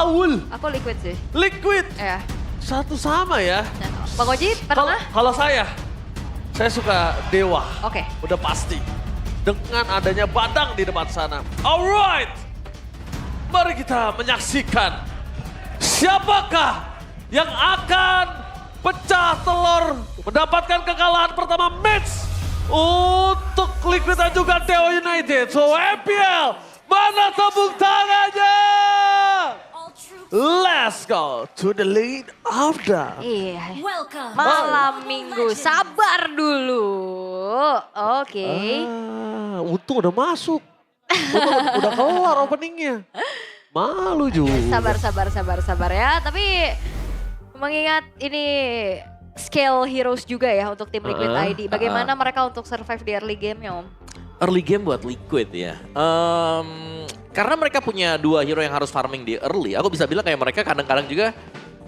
Aul. Aku liquid sih. Liquid. Ya. Satu sama ya. Nah, Bang Oji pernah? Kalau saya suka Dewa. Oke. Udah pasti. Dengan adanya Badang di depan sana. Alright. Mari kita menyaksikan siapakah yang akan pecah telur mendapatkan kekalahan pertama match untuk Liquid dan juga Dewa United. So MPL, mana tepuk tangannya? Let's go to the lead of the... Iya. Welcome. Malam minggu, sabar dulu. Oke. Untung udah masuk. Untung udah kelar openingnya. Malu juga. Sabar ya. Tapi mengingat ini scale heroes juga ya untuk tim Liquid ID. Bagaimana mereka untuk survive di early game ya Om? Early game buat Liquid ya. Karena mereka punya dua hero yang harus farming di early. Aku bisa bilang kayak mereka kadang-kadang juga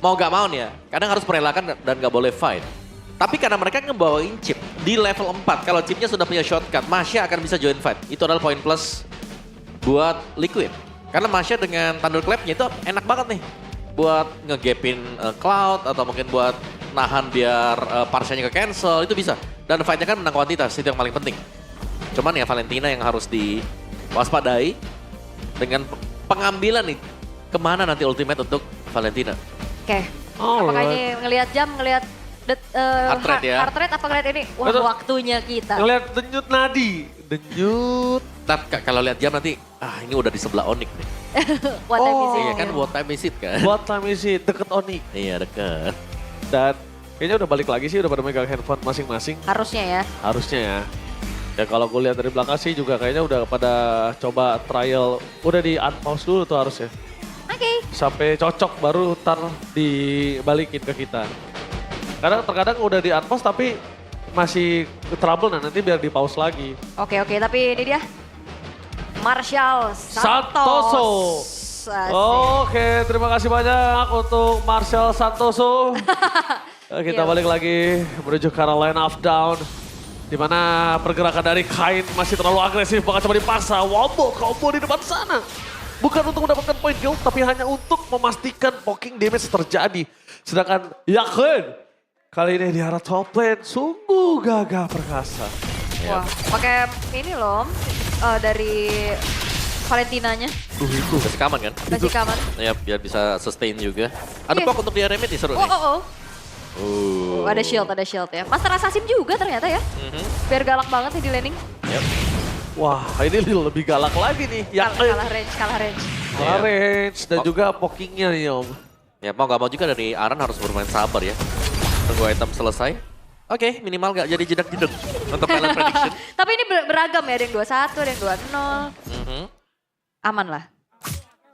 mau gak mau nih ya. Kadang harus merelakan dan gak boleh fight. Tapi karena mereka ngebawain chip di level 4. Kalau chipnya sudah punya shortcut, Masya akan bisa join fight. Itu adalah poin plus buat Liquid. Karena Masya dengan Thunderclap-nya itu enak banget nih. Buat ngegapin Cloud atau mungkin buat nahan biar parsialnya ke cancel. Itu bisa. Dan fight-nya kan menang kuantitas, itu yang paling penting. Cuman ya Valentina yang harus diwaspadai dengan pengambilan nih kemana nanti ultimate untuk Valentina. Oke. Apakah ini ngelihat jam, ngelihat Heart rate ya. Heart rate apa ngelihat ini? Wah, Betul. waktunya kita. Ngeliat denyut nadi. Denyut. Kalau lihat jam nanti, ini udah di sebelah Onyx nih. What time is it? Iya kan, what time is it kan? Buat time isi deket Onyx. Iya deket. Dan kayaknya udah balik lagi sih, udah pada megang handphone masing-masing. Harusnya ya. Harusnya ya. Ya kalau gue lihat dari belakang sih juga kayaknya udah pada coba trial. Udah di unpause dulu tuh harusnya. Oke. Sampai cocok baru ntar dibalikin ke kita. Kadang terkadang udah di unpause tapi masih trouble, nah nanti biar di pause lagi. Oke, tapi ini dia. Marshall Santoso. Asik. Oke, terima kasih banyak untuk Marshall Santoso. Kita balik lagi menuju ke arah line of down. Di mana pergerakan dari Kain masih terlalu agresif, bahkan coba dipaksa. Wombo combo di depan sana. Bukan untuk mendapatkan point kill, tapi hanya untuk memastikan poking damage terjadi. Sedangkan Yakin kali ini di arah top lane sungguh gagah perkasa. Wah, pakai ini loh dari Valentinanya. Itu. Kasih kaman kan? Kasih kaman. Ya biar bisa sustain juga. Ada Iya. pok untuk dia remit nih seru nih. Ada shield ya. Master Assassin juga ternyata ya. Biar galak banget nih di laning. Yep. Wah, ini lebih galak lagi nih. Yakin. Kalah range. Kalah range dan juga pokingnya nih Om. Ya mau gak mau juga dari Aran harus bermain sabar ya. Tunggu item selesai. Oke, minimal gak jadi jedak-jeduk untuk talent prediction. Tapi ini beragam ya, ada yang 21, ada yang 20. Aman lah.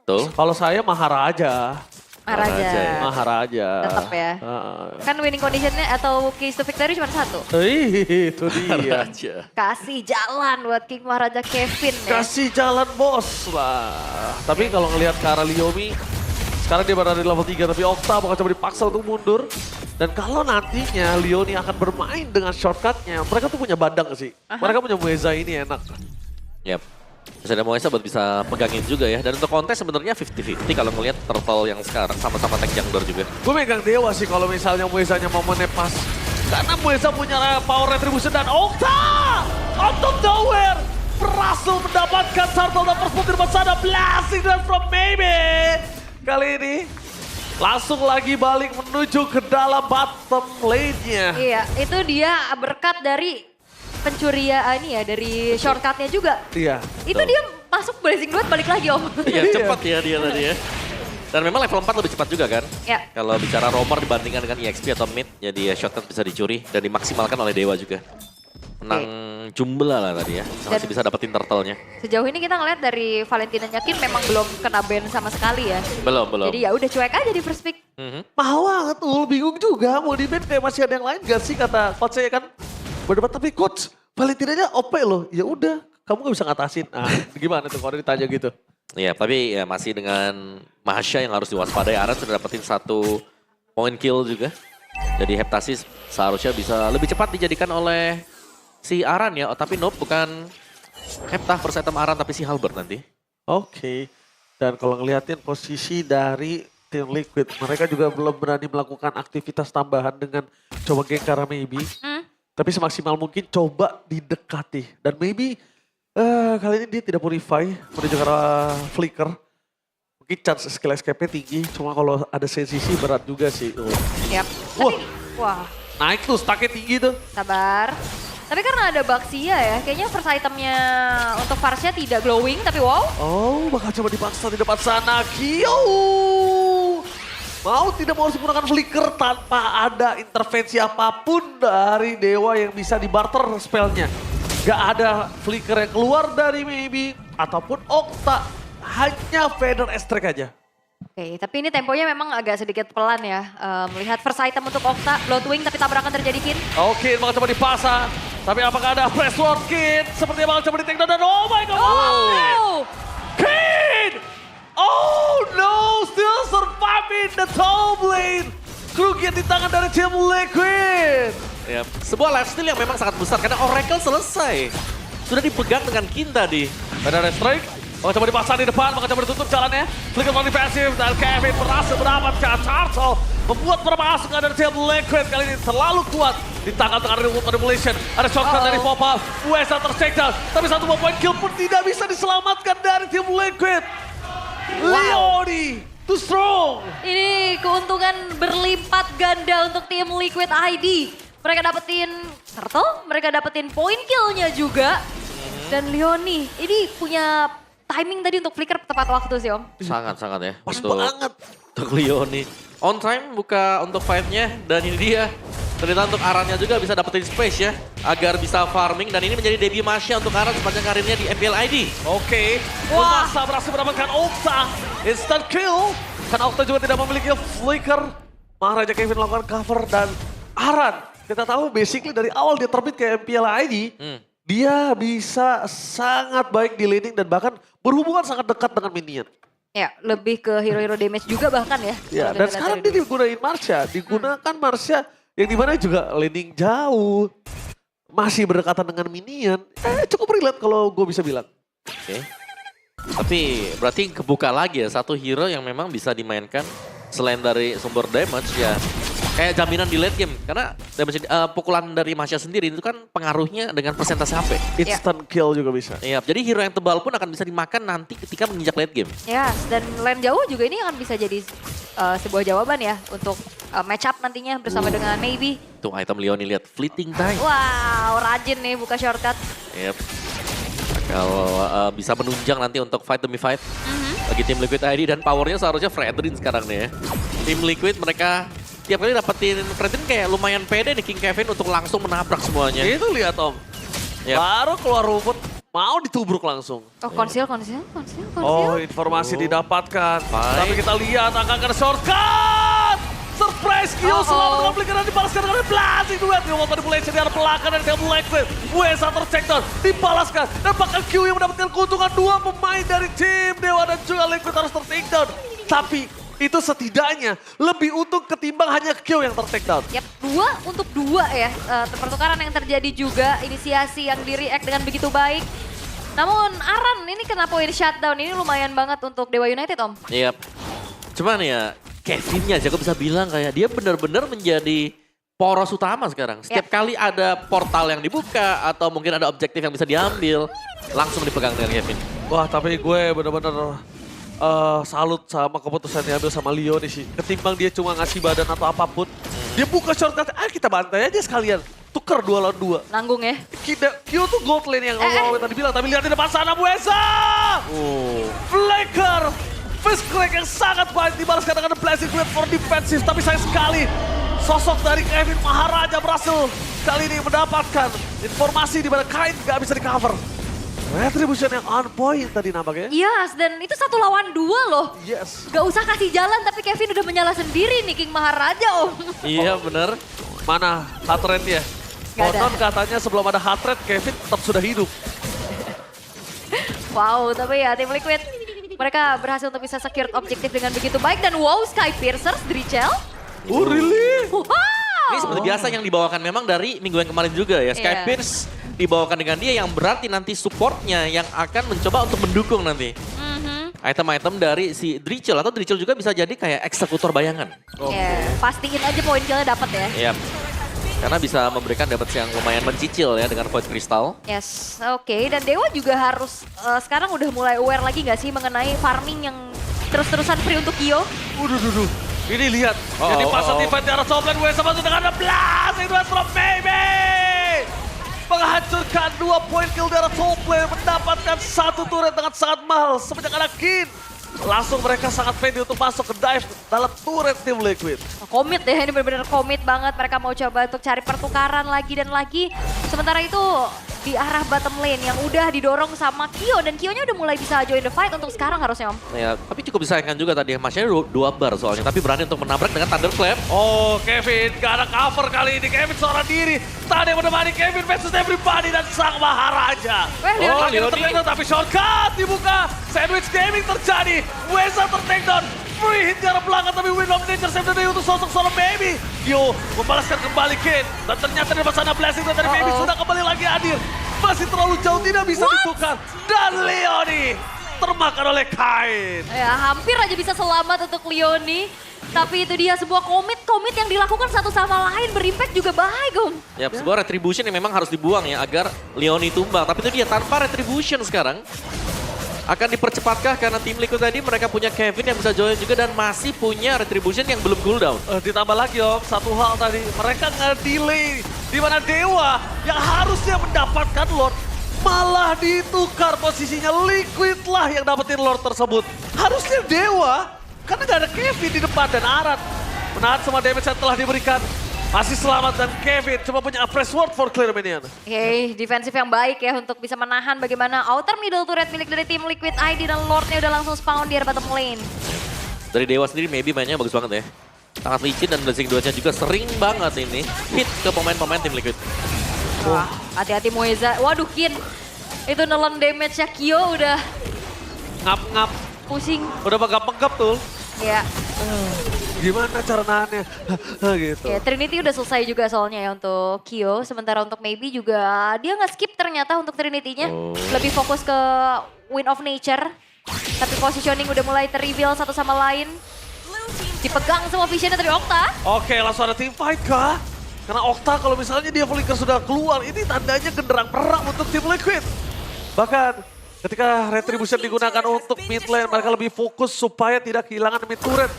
Tuh. Kalau saya Maharaja. Maharaja. Tetap ya. Kan winning conditionnya atau keys to victory cuma satu. Itu dia. Aja. Kasih jalan buat King Maharaja Kevin ya. Kasih jalan bos lah. Tapi kalau ngelihat ke arah Liomi, sekarang dia berada di level 3 tapi Okta bakal coba dipaksa untuk mundur. Dan kalau nantinya Leoni akan bermain dengan shortcutnya, mereka tuh punya badang sih. Mereka punya Mueza ini enak. Yap. Terus ada Moesa buat bisa pegangin juga ya. Dan untuk kontes sebenarnya 50-50 kalau ngelihat Turtle yang sekarang sama-sama tank jungler juga. Gue megang Dewa sih kalau misalnya Muezanya mau menepas. Karena Mueza punya power retribution dan Okta! Out of nowhere! Berhasil mendapatkan Turtle dan first di depan sana. Blasting dan from Maybe. Kali ini langsung lagi balik menuju ke dalam bottom lane-nya. Iya, itu dia berkat dari pencurian ini ya, dari shortcutnya juga. Iya. Itu dia masuk Blazing Duet balik lagi Om. Iya cepat ya dia tadi ya. Dan memang level 4 lebih cepat juga kan. Ya. Kalau bicara roamer dibandingkan dengan EXP atau mid, jadi ya shortcut bisa dicuri dan dimaksimalkan oleh Dewa juga. Menang jumlah lah tadi ya, masih bisa dapetin turtle-nya. Sejauh ini kita ngeliat dari Valentina Yakin memang belum kena ban sama sekali ya. Belum. Jadi ya udah cuek aja di first pick. Mahal banget tuh, bingung juga mau di-ban kayak masih ada yang lain gak sih kata coach saya kan. Berdebat tapi coach, Valentinanya OP loh. Ya udah, kamu gak bisa ngatasin. Ah, gimana tuh kalau ditanya gitu? Iya, tapi ya masih dengan Mahasya yang harus diwaspadai. Aran sudah dapetin 1 point kill juga. Jadi Heptasis seharusnya bisa lebih cepat dijadikan oleh si Aran ya. Oh, tapi nope, bukan Heptah first item Aran tapi si Halberd nanti. Oke. Dan kalau ngeliatin posisi dari tim Liquid, mereka juga belum berani melakukan aktivitas tambahan dengan coba Gengkara maybe. Tapi semaksimal mungkin coba didekati. Dan maybe kali ini dia tidak purify menuju ke arah flicker. Mungkin chance skill escape-nya tinggi, cuma kalau ada sensisi berat juga sih. Yap. Wah. Wah, Naik tuh, stacknya tinggi tuh. sabar. Tapi karena ada Baxia ya, kayaknya first itemnya untuk Varsnya tidak glowing, tapi wow. Oh, bakal coba dipaksa di depan sana. Kyo! Mau tidak mau harus menggunakan flicker tanpa ada intervensi apapun dari Dewa yang bisa dibarter spellnya. Gak ada flicker yang keluar dari maybe ataupun Okta. Hanya Feather Strike aja. Oke, tapi ini temponya memang agak sedikit pelan ya. Melihat first item untuk Okta, Bloodwing tapi tabrakan terjadi Kin. Oke, bakal coba dipasang. Tapi apakah ada press word Kid? Sepertinya bakal coba di take down dan oh my god. Oh! Kid! Oh no, still surviving the top lane. Kerugian di tangan dari tim Liquid. Yap. Sebuah lifesteal yang memang sangat besar karena Oracle selesai. Sudah dipegang dengan Kin tadi. Ada strike. Bakal coba dipasang di depan, bakal coba ditutup jalannya. Flicker on defensif dan Kevin berhasil mendapatkan Turtle. Membuat permasalahan dari tim Liquid kali ini terlalu kuat. Di tangan-tangan remote manipulation. Ada shotgun dari Pop-Up. USA tercheck down. Tapi satu point kill pun tidak bisa diselamatkan dari tim Liquid. Leoni, too strong. Ini keuntungan berlipat ganda untuk tim Liquid ID. Mereka dapetin Turtle, mereka dapetin point kill-nya juga. Dan Leoni, ini punya timing tadi untuk flicker tepat waktu sih Om. Sangat-sangat ya. Pas banget. Untuk Leoni. On time buka untuk fight-nya dan ini dia. Ternyata untuk Arannya juga bisa dapetin space ya. Agar bisa farming dan ini menjadi debut Masya untuk Aran sepanjang karirnya di MPL ID. Oke, Wah. Umasa berhasil mendapatkan Okta. Instant kill. Karena Okta juga tidak memiliki flicker. Maharaja Kevin melakukan cover dan Aran. Kita tahu basically dari awal dia terbit ke MPL ID. Dia bisa sangat baik di laning dan bahkan berhubungan sangat dekat dengan minion. Ya, lebih ke hero-hero damage juga bahkan ya. Ya, Kalau dan kita sekarang lihat dia dari digunain Marsha. Digunakan Marsha yang dimana juga laning jauh. Masih berdekatan dengan minion. Cukup relate kalau gue bisa bilang. Oke. Tapi berarti kebuka lagi ya satu hero yang memang bisa dimainkan selain dari sumber damage ya. Kayak jaminan di late game. Karena damage, pukulan dari Masya sendiri itu kan pengaruhnya dengan persentase HP. Instant kill juga bisa. Iya, jadi hero yang tebal pun akan bisa dimakan nanti ketika menginjak late game. Ya, dan lane jauh juga ini akan bisa jadi sebuah jawaban ya untuk match up nantinya bersama dengan Maybe. Tuh item Leoni lihat fleeting time. Wow, rajin nih buka shortcut. Yep. Kalau bisa menunjang nanti untuk fight demi fight bagi tim Liquid ID dan powernya seharusnya Fredrin sekarang nih ya. Tim Liquid mereka tiap kali dapetin Fredrin kayak lumayan pede nih King Kevin untuk langsung menabrak semuanya. Itu lihat Om. Yep. Baru keluar rumput, mau ditubruk langsung. Oh, konsil. Oh, informasi didapatkan. Tapi kita lihat akan kena shortcut. Surprise kill selalu dengan flicker dan dibalaskan dengan blasting duet. Remote manipulation di arah belakang dari tim Liquid. USA tercheck down, dibalaskan. Dan bahkan Q yang mendapatkan keuntungan dua pemain dari tim Dewa dan juga Liquid harus ter-take down. Tapi itu setidaknya lebih untung ketimbang hanya Q yang ter-take down. Yap, 2 untuk 2 ya. Pertukaran yang terjadi juga, inisiasi yang di-react dengan begitu baik. Namun Aran ini kena point shutdown, ini lumayan banget untuk Dewa United Om. Yep. Cuman ya Kevinnya aja aku bisa bilang kayak dia benar-benar menjadi poros utama sekarang. Setiap kali ada portal yang dibuka atau mungkin ada objektif yang bisa diambil, langsung dipegang dengan Kevin. Wah, tapi gue bener-bener salut sama keputusan yang diambil sama Leoni sih. Ketimbang dia cuma ngasih badan atau apapun, dia buka shortcut, kita bantai aja sekalian. Tuker 2 lawan 2. Nanggung ya. Q tuh gold lane yang Om tadi bilang, tapi lihat di depan sana Buesa! Flicker! Fist crack yang sangat baik dibalaskan dengan blessing duet for defensive, tapi sayang sekali sosok dari Kevin Maharaja berhasil kali ini mendapatkan informasi di mana Kain gak bisa di cover. Retribution yang on point tadi nampaknya. Yes, dan itu 1 lawan 2 loh. Yes. Gak usah kasih jalan, tapi Kevin udah menyala sendiri nih King Maharaja Om. Iya bener. Mana heart rate-nya? Gak ada. Konon katanya sebelum ada heart rate, Kevin tetap sudah hidup. Wow, tapi ya tim Liquid mereka berhasil untuk bisa secure objektif dengan begitu baik. Dan wow, Sky Piercers, Drichel. Oh really? Wow. Ini seperti biasa yang dibawakan memang dari minggu yang kemarin juga ya. Sky Iya. Pierce dibawakan dengan dia yang berarti nanti supportnya yang akan mencoba untuk mendukung nanti. item-item dari si Drichel. Atau Drichel juga bisa jadi kayak eksekutor bayangan. Ya, pastiin aja poin killnya dapat ya. Yap. Karena bisa memberikan damage yang lumayan mencicil ya dengan Void Crystal. Yes, oke. Dan Dewa juga harus sekarang udah mulai aware lagi nggak sih mengenai farming yang terus-terusan free untuk Kyo? Waduh. Ini lihat. Jadi pasang defense di arah top lane. Wesa masuk dengan 16. Itu drop baby. Menghancurkan 2 poin kill di arah top lane. Mendapatkan 1 turret dengan sangat mahal. Semenjak ada Kin. Langsung mereka sangat pede untuk masuk ke dive dalam turret tim Liquid. Komit ya, ini benar-benar komit banget. Mereka mau coba untuk cari pertukaran lagi dan lagi. Sementara itu di arah bottom lane yang udah didorong sama Kyo. Dan Kyo-nya udah mulai bisa join the fight untuk sekarang harusnya Om. Ya, tapi cukup disayangkan juga tadi. Masnya 2 bar soalnya. Tapi berani untuk menabrak dengan Thunderclap. Oh, Kevin gak ada cover kali ini. Kevin seorang diri. Tadi menemani Kevin versus everybody dan sang Maharaja. Leoni. Tertakedown tapi shortcut dibuka. Sandwich Gaming terjadi. Wesa tertakedown. Free hit di arah belakang tapi Wind of Nature save the day untuk sosok seorang Baby. Yo membalaskan kembali Ken. Dan ternyata di sana blessing dari Baby sudah kembali lagi hadir. Masih terlalu jauh tidak bisa ditukar. Dan Leoni termakan oleh Kain. Ya, hampir aja bisa selamat untuk Leoni. Tapi itu dia sebuah komit yang dilakukan satu sama lain berimpact juga baik Om. Ya, sebuah retribution yang memang harus dibuang ya agar Leoni tumbang. Tapi itu dia tanpa retribution sekarang. Akan dipercepatkah karena tim Liquid tadi mereka punya Kevin yang bisa join juga dan masih punya retribution yang belum cooldown. Ditambah lagi Om, satu hal tadi. Mereka nge-delay. Di mana Dewa yang harusnya mendapatkan Lord malah ditukar posisinya. Liquid lah yang dapetin Lord tersebut. Harusnya Dewa karena gak ada Kevin di depan dan Arat. Menahan semua damage yang telah diberikan. Masih selamat dan Kevin cuma punya a fresh word for clear minion. Oke, defensif yang baik ya untuk bisa menahan bagaimana outer middle turret milik dari tim Liquid ID dan Lordnya udah langsung spawn di bottom lane. Dari Dewa sendiri maybe mainnya bagus banget ya. Sangat licin dan Blessing 2-nya juga sering banget ini hit ke pemain-pemain tim Liquid. Wah, hati-hati Moeza. Waduh Kin, itu nelen damage-nya Kyo udah Ngap-ngap, pusing. udah megap-megap tuh. Ya. Gimana cara nahannya? Gitu. Ya, Trinity udah selesai juga soalnya ya untuk Kyo. Sementara untuk Maybe juga dia nggak skip ternyata untuk Trinity-nya. Lebih fokus ke Wind of Nature. Tapi positioning udah mulai ter-reveal satu sama lain. Dipegang semua visionnya dari Okta. Oke, langsung ada team fight kah? Karena Okta kalau misalnya dia flicker sudah keluar, ini tandanya genderang perang untuk tim Liquid. Bahkan ketika retribution digunakan untuk mid lane, mereka lebih fokus supaya tidak kehilangan mid turret.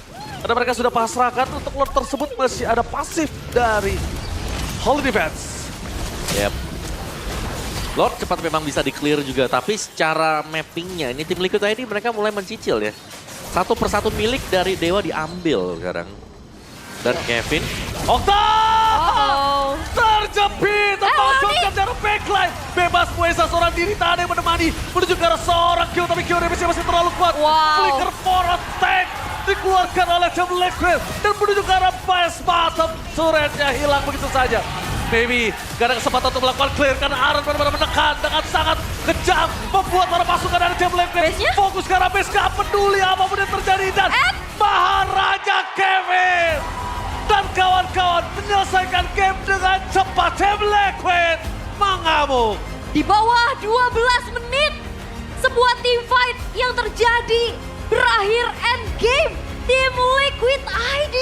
Karena mereka sudah pasrahkan untuk Lord tersebut masih ada pasif dari Holy Defense. Yep. Lord cepat memang bisa di-clear juga, tapi secara mappingnya ini tim Liquid ID mereka mulai mencicil ya. Satu persatu milik dari Dewa diambil sekarang. Dan Kevin. Okta! Oh. Terjepit! Terpojokkan dari backline. Bebas Moesa seorang diri tak ada yang menemani. Menuju ke arah seorang Kyo, tapi Kyo damage masih terlalu kuat. Wow. Flicker for a tank. Dikeluarkan oleh tim Liquid. Dan menuju ke arah base bottom. Turretnya hilang begitu saja. Baby, gak ada kesempatan untuk melakukan clear karena Aaron benar-benar menekan dengan sangat kejam. Membuat para pasukan dari tim Liquid fokus ke arah base, gak peduli apapun yang terjadi. Dan Maharaja Kevin dan kawan-kawan menyelesaikan game dengan cepat. Tim Liquid mengamuk. Di bawah 12 menit, sebuah team fight yang terjadi berakhir endgame. Tim Liquid ID.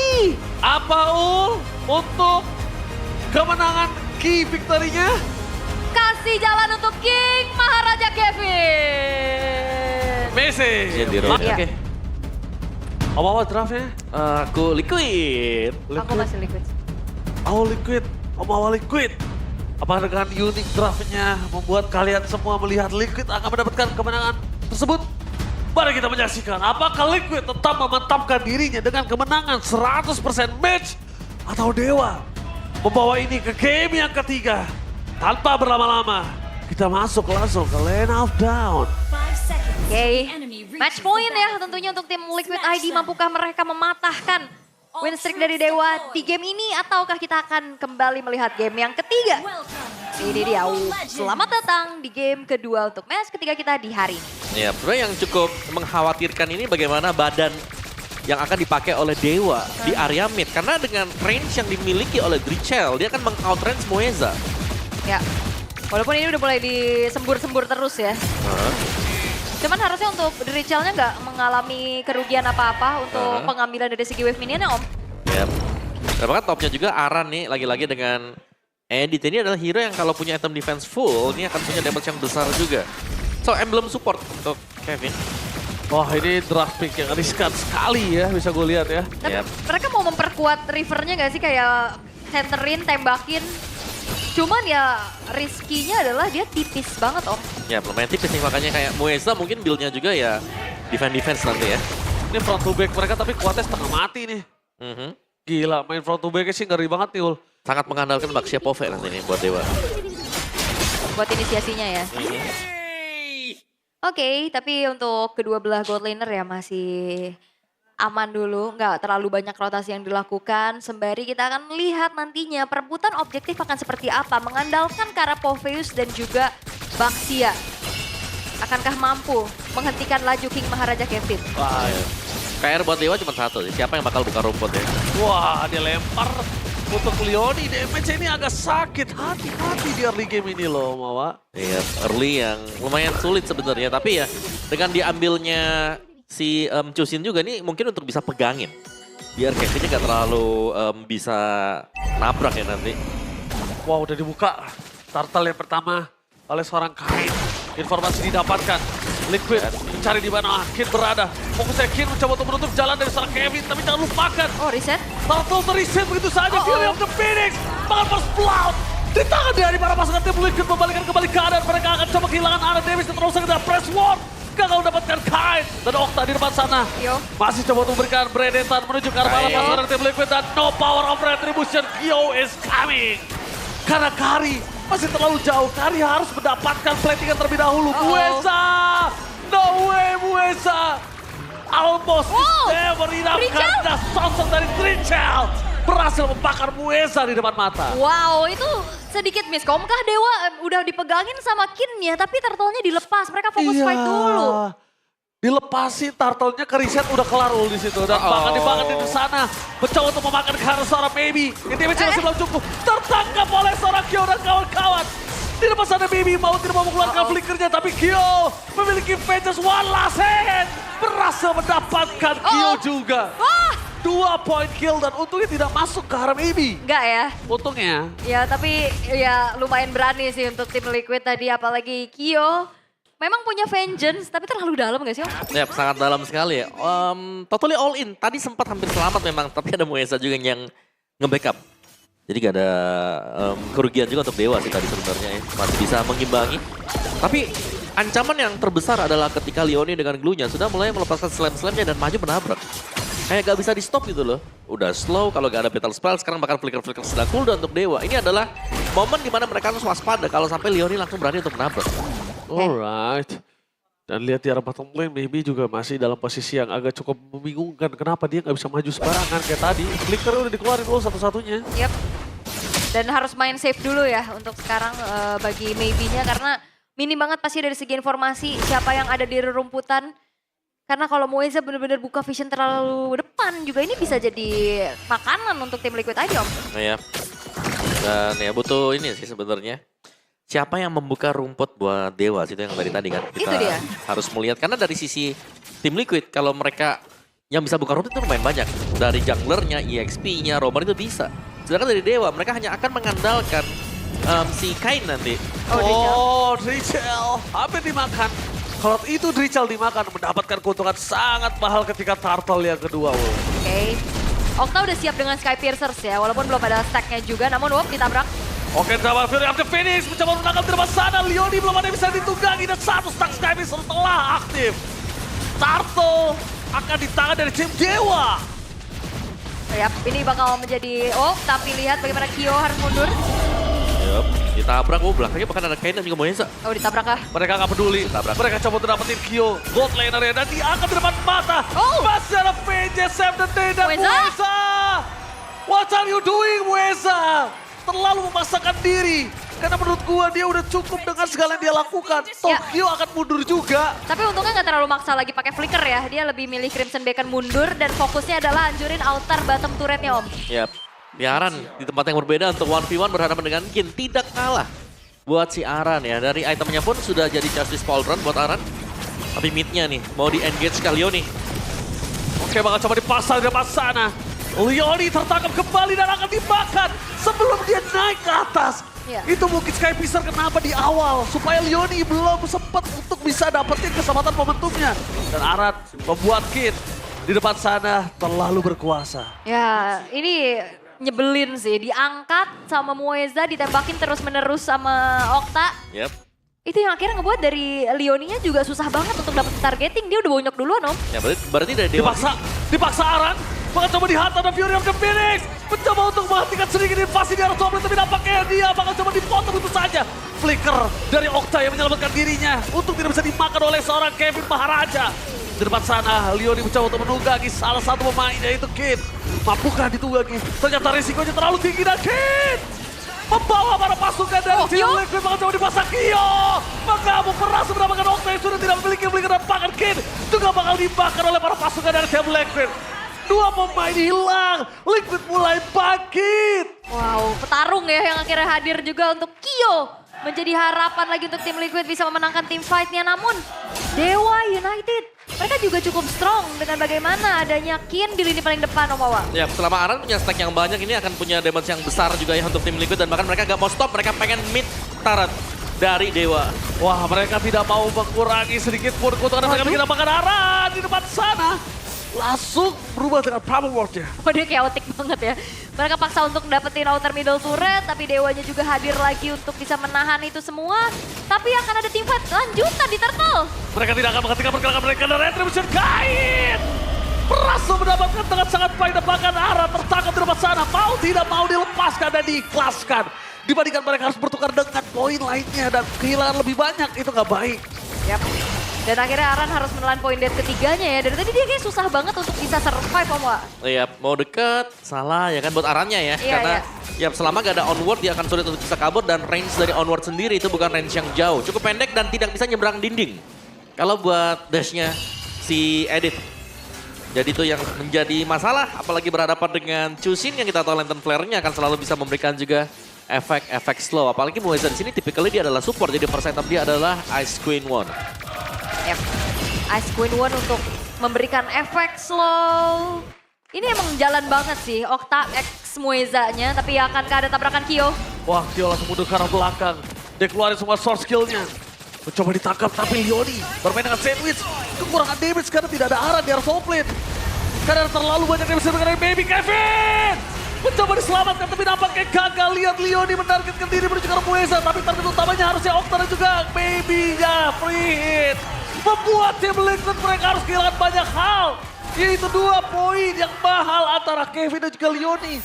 Apa Ul untuk kemenangan key victory-nya? Kasih jalan untuk King Maharaja Kevin. Messi. Ya, di roll. Iya. Oke. Apa draftnya? Aku Liquid. Aku masih Liquid. Liquid. Awal Liquid. Apakah dengan unik draftnya membuat kalian semua melihat Liquid akan mendapatkan kemenangan tersebut? Mari kita menyaksikan apakah Liquid tetap memantapkan dirinya dengan kemenangan 100% match atau Dewa membawa ini ke game yang ketiga. Tanpa berlama-lama, kita masuk langsung ke Lane of Down. Oke, match point ya tentunya untuk tim Liquid ID. Mampukah mereka mematahkan win streak dari Dewa di game ini ataukah kita akan kembali melihat game yang ketiga? Ini dia, selamat datang di game kedua untuk match ketiga kita di hari ini. Ya, sebenarnya yang cukup mengkhawatirkan ini bagaimana badan yang akan dipakai oleh Dewa di area mid. Karena dengan range yang dimiliki oleh Drichel, dia akan meng-outrange Moeza. Ya, walaupun ini udah mulai disembur-sembur terus ya. Cuman harusnya untuk Richel-nya nggak mengalami kerugian apa-apa untuk pengambilan dari segi wave minion-nya Om. Yap. Dan bahkan topnya juga Aran nih lagi-lagi dengan Edit. Ini adalah hero yang kalau punya item defense full, ini akan punya damage yang besar juga. So, emblem support untuk Kevin. Wah ini draft pick yang riskan sekali ya, bisa gue lihat ya. Tapi Yap. mereka mau memperkuat rivernya nggak sih kayak centerin, tembakin. Cuman ya riskinya adalah dia tipis banget Om. Ya, lumayan tipis nih, makanya kayak Mueza mungkin build-nya juga ya defense nanti ya. Ini front to back mereka tapi kuatnya setengah mati nih. Gila, main front to back sih ngeri banget nih Ul. Sangat mengandalkan Baxia Pove nanti nih buat Dewa. Buat inisiasinya ya. Oke, tapi untuk kedua belah gold laner ya masih aman dulu. Nggak terlalu banyak rotasi yang dilakukan. Sembari kita akan melihat nantinya perebutan objektif akan seperti apa. Mengandalkan Carapoveus dan juga Baxia. Akankah mampu menghentikan laju King Maharaja Kevin? Wah, ya. KR buat Dewa cuma satu sih, siapa yang bakal buka rumput ya? Wah dia lempar untuk Leoni, damage ini agak sakit. Hati-hati di early game ini loh Mawa. Iya, early yang lumayan sulit sebenarnya, tapi ya dengan diambilnya si Chusin juga nih mungkin untuk bisa pegangin. Biar Kevinnya gak terlalu bisa nabrak ya nanti. Wah udah dibuka. Turtle yang pertama oleh seorang Kain. Informasi didapatkan. Liquid mencari di mana Kin berada. Fokusnya Kin mencoba untuk menutup jalan dari seorang Kevin. Tapi jangan lupakan. Oh reset? Turtle terreset begitu saja. Fury of the Phoenix. Makan first blood. Di tangan dari para pasukan tim Liquid membalikan kembali keadaan. Mereka akan coba kehilangan Ana Davis dan terus dengan press war. Gagal mendapatkan Kain. Dan Okta di depan sana. Yo. Masih coba untuk memberikan Predator menuju ke arah para pasukan tim Liquid. Dan no power of retribution. Kyo is coming. Karena Kari masih terlalu jauh. Kari harus mendapatkan platingan terlebih dahulu. Mueza! No way Mueza! Almost never enough karena sosok dari Trichel berhasil membakar Mueza di depan mata. Wow, itu sedikit miskom kah Dewa udah dipegangin sama Kinnya tapi turtle-nya dilepas. Mereka fokus fight dulu. Dilepasin turtle-nya ke reset udah kelar di situ. Dan bahkan dibangun di sana. Mencoba untuk memakan ke arah seorang Baby. Ini masih belum cukup. Tertangkap oleh seorang Kyo dan kawan-kawan. Di depan sana Baby mau tidak mau mengeluarkan flickernya. Tapi Kyo memiliki Vengeance one last hand. Berhasil mendapatkan Kyo juga. 2 point kill dan untungnya tidak masuk ke arah Baby. Enggak ya? Untungnya. Ya tapi ya lumayan berani sih untuk tim Liquid tadi. Apalagi Kyo. Memang punya vengeance, tapi terlalu dalam gak sih Om? Ya, sangat dalam sekali ya. Totally all in. Tadi sempat hampir selamat memang, tapi ada Mueza juga yang nge-backup. Jadi gak ada kerugian juga untuk Dewa sih tadi sebenarnya ya. Masih bisa mengimbangi. Tapi ancaman yang terbesar adalah ketika Leoni dengan glue-nya sudah mulai melepaskan slam-slamnya dan maju menabrak. Kayak gak bisa di stop gitu loh. Udah slow, kalau gak ada battle spell sekarang bakal flicker-flicker sedang cooldown untuk Dewa. Ini adalah momen dimana mereka harus waspada kalau sampai Leoni langsung berani untuk menabrak. Alright. Dan lihat di arah bottom lane, Baby juga masih dalam posisi yang agak cukup membingungkan. Kenapa dia nggak bisa maju sembarangan kayak tadi. Flicker udah dikeluarin dulu satu-satunya. Yep. Dan harus main safe dulu ya untuk sekarang bagi Maybe-nya. Karena minim banget pasti dari segi informasi siapa yang ada di rerumputan. Karena kalau Mueza benar-benar buka vision terlalu depan juga ini bisa jadi makanan untuk tim Liquid aja Om. Iya. Dan ya butuh ini sih sebenarnya. Siapa yang membuka rumput buat Dewa itu yang dari tadi kan kita Itu dia. harus melihat karena dari sisi tim Liquid kalau mereka yang bisa buka rumput itu lumayan banyak dari junglernya, EXP-nya, Roman itu bisa. Sedangkan dari Dewa mereka hanya akan mengandalkan si Kain nanti. Oh, Drichel. Hampir dimakan. Kalau itu Drichel dimakan mendapatkan keuntungan sangat mahal ketika Turtle yang kedua. Oke. Okta udah siap dengan Sky Piercers ya walaupun belum ada stack-nya juga namun ditabrak. Oke, sama Fury of the Phoenix mencoba menangkap di depan sana. Leoni belum ada yang bisa ditunggangi dan satu stack Sky Piercer telah aktif. Turtle akan ditangan dari tim Dewa. Yap, ini bakal menjadi tapi lihat bagaimana Kyo harus mundur. Yup, ditabrak. Belakangnya bahkan ada Kain dan juga Moesa. Oh, ditabrak kah? Mereka nggak peduli. Mereka coba untuk dapetin Kyo. Gold laner dan diangkat di depan mata. Masih ada PJ, Sam dan Deda. Mueza! What are you doing, Mueza? Terlalu memaksakan diri. Karena menurut gua dia udah cukup dengan segala yang dia lakukan. Tokyo akan mundur juga. Tapi untungnya nggak terlalu maksa lagi pakai flicker ya. Dia lebih milih Crimson Beacon mundur dan fokusnya adalah hancurin altar bottom turretnya Om. Yap. Aran di tempat yang berbeda untuk 1v1 berhadapan dengan Kin. Tidak kalah buat si Aran ya. Dari itemnya pun sudah jadi Justice Pauldron buat Aran. Tapi midnya nih, mau di-engage ke Leoni. Oke, bakal coba dipasang di depan sana. Leoni tertangkap kembali dan akan dimakan sebelum dia naik ke atas. Iya. Itu mungkin Skypicer kenapa di awal, supaya Leoni belum sempat untuk bisa dapetin kesempatan momentumnya. Dan Aran membuat Kid di depan sana terlalu berkuasa. Ya, ini nyebelin sih. Diangkat sama Mueza, ditembakin terus-menerus sama Okta. Yep. Itu yang akhirnya ngebuat dari Leoninya juga susah banget untuk dapet targeting. Dia udah bonyok duluan, Om. Ya berarti dari Dewa. Dipaksa Aran. Bakal coba dihantam dan Fury of the Phoenix. Mencoba untuk menghentikan sedikit invasi di arah top lane. Tapi nampaknya dia bakal coba dipotong itu saja. Flicker dari Okta yang menyelamatkan dirinya. Untuk tidak bisa dimakan oleh seorang Kevin Maharaja. Di depan sana, Leoni mencoba untuk menunggangi salah satu pemainnya itu Kid. Mampukah ditunggangi? Ternyata risikonya terlalu tinggi dan Kid membawa para pasukan dari Team Kyo? Liquid bakal coba dipasang Kyo. Mengamuk berhasil mendapatkan Okta yang sudah tidak memiliki flicker dan bahkan Kid juga bakal dimakan oleh para pasukan dari Team Liquid. Dua pemain hilang, Liquid mulai bangkit. Wow, petarung ya yang akhirnya hadir juga untuk Kyo. Menjadi harapan lagi untuk tim Liquid bisa memenangkan tim fight-nya. Namun Dewa United, mereka juga cukup strong dengan bagaimana adanya Kin di lini paling depan, Om Wawa. Ya, selama Aran punya stack yang banyak, ini akan punya damage yang besar juga ya untuk tim Liquid. Dan bahkan mereka gak mau stop, mereka pengen mid turret dari Dewa. Wah, mereka tidak mau mengurangi sedikit pun keuntungan mereka bikin apakah Aran di depan sana. Langsung berubah dengan power ward-nya. Oh, dia chaotic banget ya. Mereka paksa untuk dapetin outer middle turret, tapi Dewanya juga hadir lagi untuk bisa menahan itu semua. Tapi akan ada team fight lanjutan di Turtle. Mereka tidak akan menghentikan pergerakan mereka dan Retribution Kain berhasil mendapatkan dengan sangat baik dan bahkan Aran tertangkap di depan sana. Mau tidak mau dilepaskan dan diikhlaskan. Dibandingkan mereka harus bertukar dengan poin lainnya dan kehilangan lebih banyak, itu nggak baik. Yap. Dan akhirnya Aran harus menelan poin death ketiganya ya. Dari tadi dia kayak susah banget untuk bisa survive, Om Wa. Iya, mau deket, salah ya kan buat Arannya ya. Iya, Karena iya. ya selama gak ada onward dia akan sulit untuk bisa kabur dan range dari onward sendiri itu bukan range yang jauh. Cukup pendek dan tidak bisa nyebrang dinding. Kalau buat dashnya si Edith. Jadi itu yang menjadi masalah, apalagi berhadapan dengan Chusin yang kita tahu Lantern Flare-nya akan selalu bisa memberikan juga efek slow. Apalagi Mueza di sini typically dia adalah support, jadi first item dia adalah Ice Queen One. Yep. Ice Queen One untuk memberikan efek slow. Ini emang jalan banget sih, Okta X Mueza-nya, tapi akan ada tabrakan Kyo. Wah, Kyo langsung mundur ke arah belakang. Dia keluarin semua source skill-nya. Mencoba ditangkap, tapi Leoni bermain dengan sandwich. Kekurangan damage karena tidak ada Aran di arah top lane. Karena terlalu banyak damage dari Baby Kevin. Mencoba diselamatkan, tapi nampaknya gagal. Lihat Leoni menargetkan diri menuju ke arah Mueza. Tapi target utamanya harusnya Okta dan juga Baby-nya. Free hit. Membuat tim Liquid mereka harus kehilangan banyak hal. Yaitu 2 poin yang mahal antara Kevin dan juga Leoni.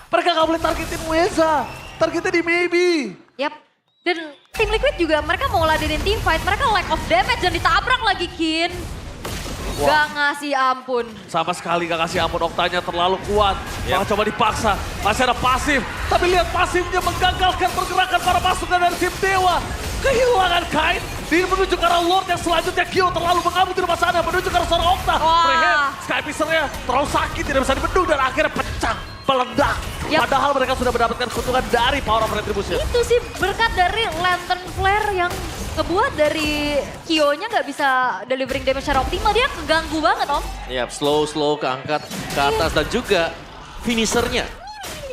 Mereka gak boleh targetin Mueza. Targetnya di Maybe. Yap. Dan tim Liquid juga mereka mau ladenin team fight. Mereka lack of damage dan ditabrak lagi Kin. Wah. Gak ngasih ampun. Sama sekali gak kasih ampun, Oktanya terlalu kuat. Malah coba dipaksa. Masih ada pasif. Tapi lihat pasifnya menggagalkan pergerakan para pasukan dari tim Dewa. Kehilangan Kain. Dia menuju ke arah Lord yang selanjutnya Kyo terlalu mengamuk di depan sana. Menuju ke arah seorang Okta. Wah. Freehead, Skypicer-nya terlalu sakit. Tidak bisa dibendung dan akhirnya pecah. Meledak. Yap. Padahal mereka sudah mendapatkan keuntungan dari Power of Retribution. Itu sih berkat dari Lantern Flare yang kebuat dari Kyo-nya gak bisa delivering damage secara optimal. Dia keganggu banget, Om. Iya, slow keangkat ke atas dan juga finishernya.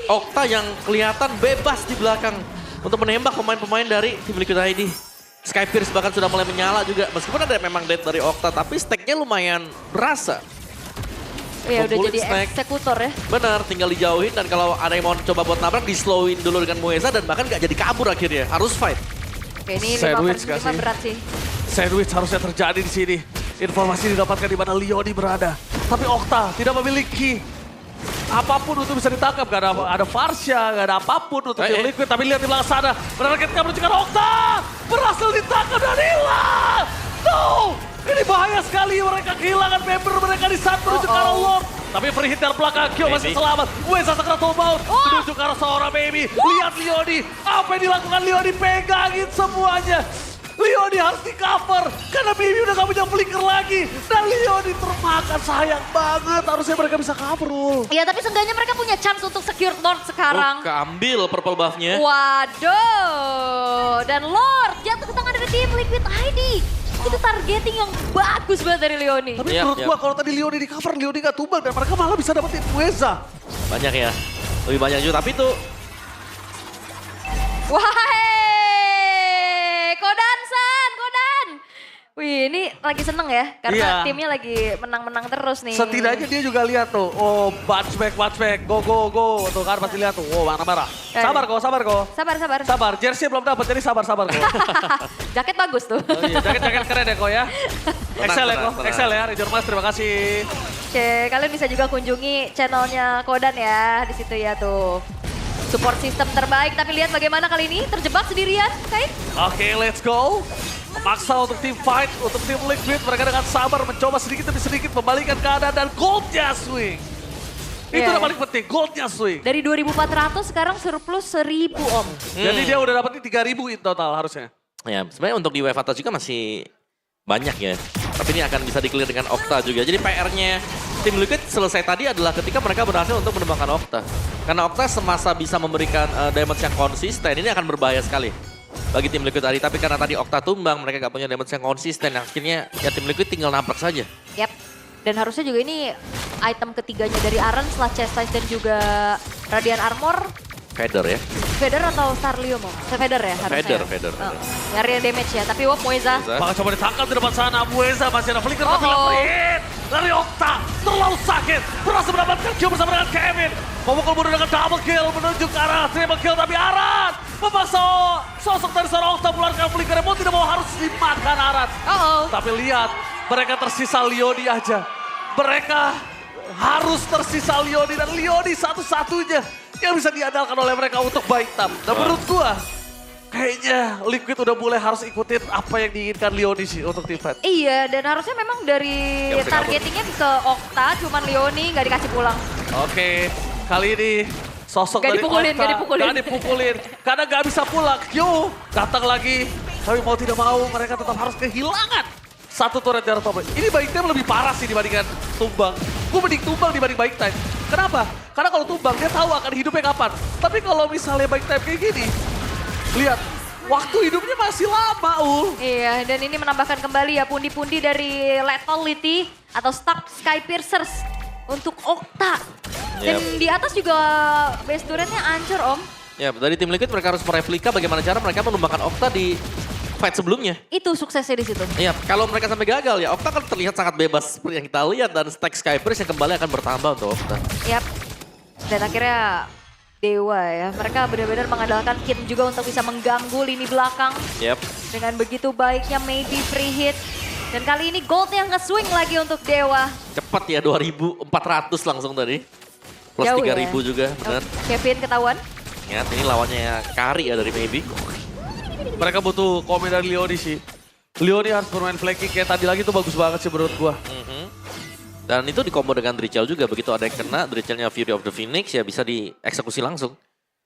Okta yang kelihatan bebas di belakang untuk menembak pemain-pemain dari tim Liquid ID. Skypierce bahkan sudah mulai menyala juga. Meskipun ada memang dead dari Okta, tapi stacknya lumayan berasa. Iya udah Kumpulin jadi snack. eksekutor ya. Benar, tinggal dijauhin dan kalau ada yang mau coba buat nabrak, di-slowin dulu dengan Mueza dan bahkan gak jadi kabur akhirnya. Harus fight. Oke ini 5 Sandwich versus 5 kasih. berat sih. Sandwich harusnya terjadi di sini. Informasi didapatkan di mana Leoni berada. Tapi Okta tidak memiliki apapun untuk bisa ditangkap. Gak ada Farsha, gak ada apapun untuk tim Liquid. Tapi lihat di belakang sana. Menargetkan menuju ke Okta. Berhasil ditangkap dan hilang. No! Ini bahaya sekali. Mereka kehilangan member mereka di saat menuju ke arah Lord. Tapi free hit dari belakang. Kyo masih selamat. Weza segera tombol. Menuju ke arah seorang Baby. Lihat Leoni. Apa yang dilakukan Leoni? Pegangin semuanya. Leoni harus di cover karena Baby udah gak punya flicker lagi. Dan Leoni termakan, sayang banget. Harusnya mereka bisa cover. Iya tapi seenggaknya mereka punya chance untuk secure Lord sekarang. Keambil purple buff-nya. Waduh. Dan Lord jatuh ke tangan dari tim Liquid ID. Itu targeting yang bagus banget dari Leoni. Tapi Yap, menurut yap. gua kalau tadi Leoni di cover, Leoni gak tumbang dan mereka malah bisa dapetin Mueza. Banyak ya. Lebih banyak juga. Tapi itu Wahai, Kodan San, Kodan. Wih, ini lagi seneng ya, karena Iya. timnya lagi menang-menang terus nih. Setidaknya dia juga lihat tuh, oh bunch back, go, go, go. Tuh kan pasti lihat tuh, oh warna merah. Sabar kok, sabar kok. Sabar, sabar. Sabar, jersey belum dapat jadi sabar kok. Jaket bagus tuh. Oh iya, jaket keren ya kok ya. Excel ya tenang, kok, tenang. Excel ya, Region Mas terima kasih. Oke, kalian bisa juga kunjungi channelnya Kodan ya, di situ ya tuh. Support system terbaik, tapi lihat bagaimana kali ini terjebak sendirian, Kain. Oke, let's go. Memaksa untuk tim fight, untuk tim Liquid. Mereka dengan sabar mencoba sedikit demi sedikit membalikan keadaan dan goldnya swing. Itu Iya, udah iya. paling penting, goldnya swing. Dari 2.400 sekarang surplus 1.000 Om. Jadi dia udah dapetin 3.000 in total harusnya. ya sebenarnya untuk di wave atas juga masih banyak ya. Tapi ini akan bisa di-clear dengan Okta juga. Jadi PR-nya tim Liquid selesai tadi adalah ketika mereka berhasil untuk menembakkan Okta. Karena Okta semasa bisa memberikan damage yang konsisten, ini akan berbahaya sekali bagi tim Liquid tadi. Tapi karena tadi Okta tumbang, mereka gak punya damage yang konsisten. Akhirnya ya tim Liquid tinggal nabrak saja. Yap. Dan harusnya juga ini item ketiganya dari Aran setelah Chastise dan juga Radiant Armor. Feather ya. Feather atau Starlio mau? Feather ya harusnya. Feather. Ngeri damage ya, tapi wah Mueza. Bakal coba ditangkap di depan sana. Mueza masih ada flicker tapi leprit. Dari Okta, terlalu sakit. Berhasil mendapatkan kill bersama dengan Kevin. Memukul mundur dengan double kill menuju ke arah triple kill. Tapi Aran memaksa sosok dari seorang Okta mengeluarkan flicker. Mau tidak mau harus dimakan Aran. Tapi lihat, mereka tersisa Leoni aja. Mereka harus tersisa Leoni dan Leoni satu-satunya yang bisa diandalkan oleh mereka untuk baik tam. Dan menurut gua, kayaknya Liquid udah mulai harus ikutin apa yang diinginkan Leoni sih untuk tim fight. Iya, dan harusnya memang dari Nggak bisa targetingnya ke Okta, cuman Leoni nggak dikasih pulang. Oke, kali ini sosok Nggak dari dipukulin, Okta nggak dipukulin. nggak dipukulin. Karena nggak bisa pulang. Yo, datang lagi. Tapi mau tidak mau mereka tetap harus kehilangan satu turret dari top lane. Ini Baik Time lebih parah sih dibandingkan Tumbang. Gue mending Tumbang dibanding Baik Time. Kenapa? Karena kalau Tumbang dia tahu akan hidupnya kapan. Tapi kalau misalnya Baik Time kayak gini, lihat waktu hidupnya masih lama, Iya, dan ini menambahkan kembali ya pundi-pundi dari Lethality atau Stuck Sky Piercers untuk Okta. Dan di atas juga base turretnya ancur Om. Ya, dari tim Liquid mereka harus mereplika bagaimana cara mereka menumbangkan Okta di fight sebelumnya. Itu suksesnya di situ. Iya, kalau mereka sampai gagal ya Okta kan terlihat sangat bebas seperti yang kita lihat dan stack Skypers yang kembali akan bertambah untuk Okta. Yap. Dan akhirnya Dewa ya, mereka benar-benar mengandalkan Kin juga untuk bisa mengganggu lini belakang. Yap. Dengan begitu baiknya maybe free hit. Dan kali ini gold yang nge-swing lagi untuk Dewa. Cepat ya 2.400 langsung tadi. Plus Jauh 3.000 ya. juga, benar. Kevin ketahuan. Ingat ini lawannya Kari ya dari Maybe. mereka butuh komen dari Leoni sih. Leoni harus bermain flanking kayak tadi lagi tuh bagus banget sih menurut gua. Dan itu dikombo dengan Drichel juga. Begitu ada yang kena, Drichelnya Fury of the Phoenix ya bisa dieksekusi langsung.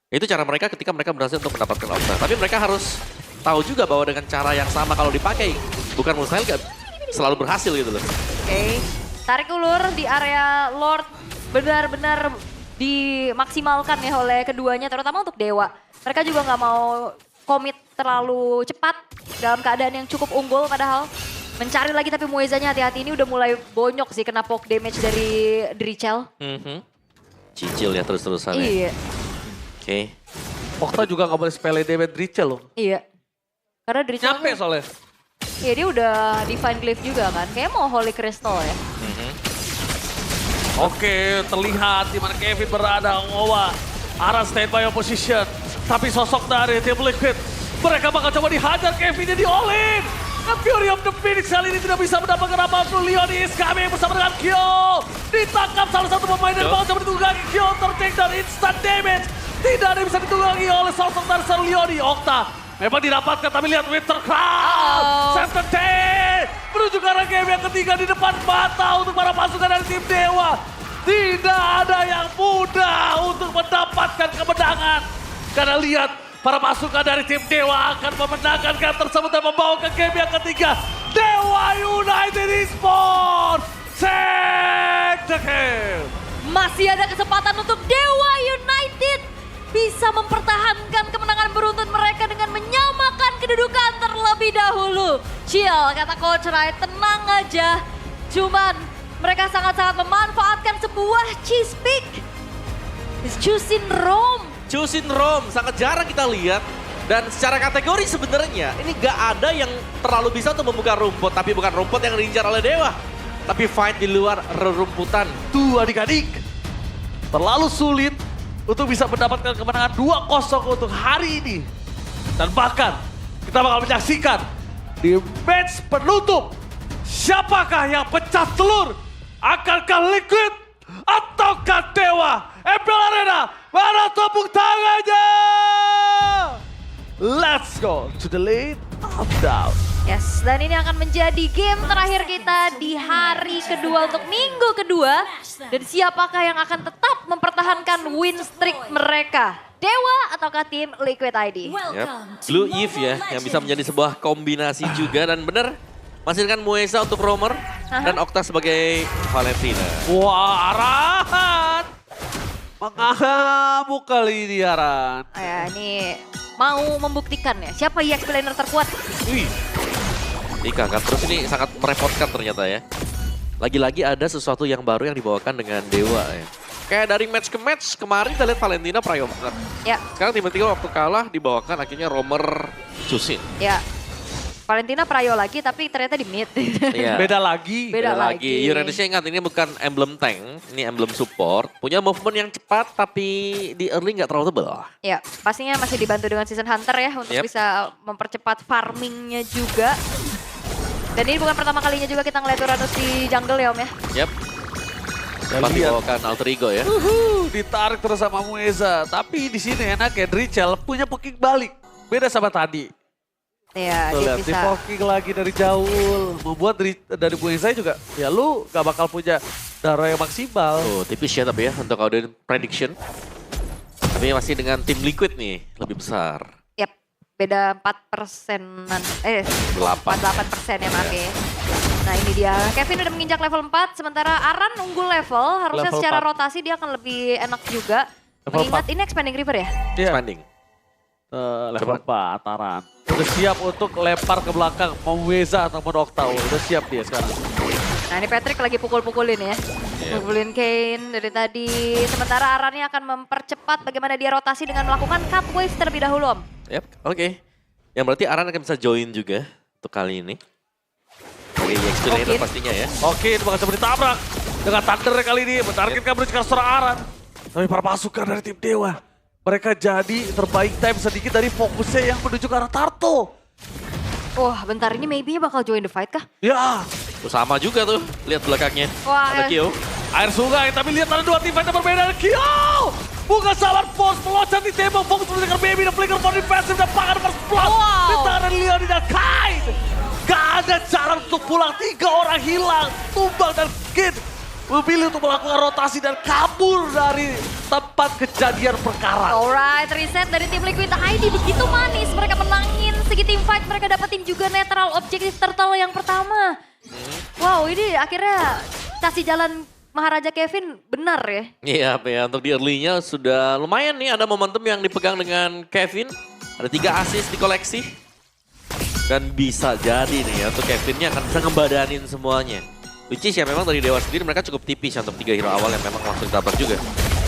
Itu cara mereka ketika mereka berhasil untuk mendapatkan Okta. Tapi mereka harus tahu juga bahwa dengan cara yang sama kalau dipakai, bukan mustahil gak selalu berhasil gitu loh. Oke. Tarik ulur di area Lord benar-benar dimaksimalkan ya oleh keduanya, terutama untuk Dewa. Mereka juga nggak mau komit terlalu cepat dalam keadaan yang cukup unggul padahal. Mencari lagi tapi Muezanya hati-hati ini udah mulai bonyok sih kena poke damage dari Drichel. Cicil ya terus-terusan ya. Iya, Oke. Okta juga gak boleh sepele damage Drichel loh. iya. Karena Drichel Nyampe soalnya. iya dia udah Divine Glyph juga kan. Kayaknya mau Holy Crystal ya. Oke, terlihat di mana Kevin berada. Ngowa, arah standby opposition. Tapi sosok dari tim Liquid, mereka bakal coba dihajar Kevinnya di all-in. The Fury of the Phoenix kali ini tidak bisa mendapatkan apapun. Leoni is coming bersama dengan Kyo. Ditangkap salah satu pemain dan bakal coba ditunggangi. Kyo ter-take down instant damage. Tidak ada yang bisa ditunggangi oleh sosok dari Sir Leoni. Okta memang didapatkan tapi lihat Winter Crown. Center Day menuju ke arah game yang ketiga di depan mata untuk para pasukan dari tim Dewa. Tidak ada yang mudah untuk mendapatkan kemenangan. Karena lihat para pasukan dari tim Dewa akan memenangkan game tersebut dan membawa ke game yang ketiga. Dewa United Esports take the game. Masih ada kesempatan untuk Dewa United bisa mempertahankan kemenangan beruntun mereka dengan menyamakan kedudukan terlebih dahulu. Chill, kata Coach Rai, tenang aja. Cuman mereka sangat-sangat memanfaatkan sebuah cheese pick. Choosing Rome. Choosing Rome sangat jarang kita lihat. Dan secara kategori sebenarnya ini gak ada yang terlalu bisa untuk membuka rumput. Tapi bukan rumput yang diincar oleh Dewa. Tapi fight di luar rerumputan. Tuh adik-adik, terlalu sulit untuk bisa mendapatkan kemenangan 2-0 untuk hari ini. Dan bahkan kita bakal menyaksikan di match penutup. Siapakah yang pecah telur? Akankah Liquid ataukah Dewa? MPL Arena, mana tepuk tangannya? Let's go to the lane of down. Yes, dan ini akan menjadi game terakhir kita di hari kedua untuk minggu kedua. Dan siapakah yang akan tetap mempertahankan win streak mereka? Dewa ataukah tim Liquid ID? Yep. Blue Eve ya, yang bisa menjadi sebuah kombinasi juga. Dan bener, masih dengan Mueza untuk Roamer dan Okta sebagai Valentina. Wah, Aran mengamuk kali ini Aran. Ya, ini mau membuktikan ya, siapa EXP laner terkuat? Wih, Dikangkat terus ini sangat merepotkan ternyata ya. Lagi-lagi ada sesuatu yang baru yang dibawakan dengan Dewa ya. Kayak dari match ke match, kemarin kita lihat Valentina Prayo banget. Ya, Sekarang tiba-tiba waktu kalah dibawakan akhirnya Roamer Chusin. ya. Valentina Prayo lagi tapi ternyata di mid. Iya. beda lagi. Beda lagi. Uranusnya ingat ini bukan emblem tank, ini emblem support. Punya movement yang cepat tapi di early nggak terlalu tebal. Ya, pastinya masih dibantu dengan Season Hunter ya untuk Yep. bisa mempercepat farmingnya juga. Dan ini bukan pertama kalinya juga kita ngeliat Uranus di jungle ya Om ya. Yap, Dan pas lihat, dibawakan alter ego ya. ditarik terus sama Mueza. Tapi di sini enak ya, Drichel punya poking balik. Beda sama tadi. Ya, Tuh, dia lihat, di bisa. poking lagi dari jauh. Membuat dari Mueza juga, ya lu gak bakal punya darah yang maksimal. Oh, tipis ya tapi ya untuk audience prediction. Tapi masih dengan tim Liquid nih, lebih besar. Yap, beda 4%-an. 48% ya maaf ya. Nah ini dia, Kevin udah menginjak level 4, sementara Aran unggul level. Harusnya Level secara 4. rotasi dia akan lebih enak juga. Level Mengingat ini Expanding River ya? Iya, Expanding. level 4, Aran. Udah siap untuk lempar ke belakang, mau Mueza ataupun Okta. Udah siap dia sekarang. Nah ini Patrick lagi pukul-pukulin ya. Iya. Pukulin Kane dari tadi. Sementara Arannya akan mempercepat bagaimana dia rotasi dengan melakukan cut wave terlebih dahulu Om. Yap, oke. Yang berarti Aran akan bisa join juga untuk kali ini. Oke, EXP laner Oke. pastinya ya. Oke, itu bakal coba ditabrak. Dengan Thunder kali ini, menargetkan menuju seorang Aran. Tapi para pasukan dari tim Dewa, mereka jadi terbaik time sedikit dari fokusnya yang menuju ke arah Tarto. Wah bentar ini maybe bakal join the fight kah? Ya, Tuh, sama juga tuh, lihat belakangnya. Wah, Ada Kyo. air sungai, tapi lihat ada dua tim fighter berbeda. Kyo! Bukan salah force, meloncat di tembok, fokus menuju baby, dan flicker for defensive, dan pangan first blood. Wow. Di tangan Leon dan Kain. Gak ada cara untuk pulang, 3 orang hilang. Tumbang dan Kid memilih untuk melakukan rotasi dan kabur dari tempat kejadian perkara. Alright, reset dari tim Liquid ID begitu manis. Mereka menangin segi tim fight, mereka dapetin juga netral objektif turtle yang pertama. Wow, ini akhirnya kasih jalan Maharaja Kevin benar ya. Iya, ya, untuk di early-nya sudah lumayan nih, ada momentum yang dipegang dengan Kevin. Ada 3 assist di koleksi. Dan bisa jadi nih ya, untuk Kevinnya akan bisa ngebadanin semuanya. Which is ya memang dari Dewa sendiri mereka cukup tipis ya untuk 3 hero awal yang memang langsung ditabrak juga.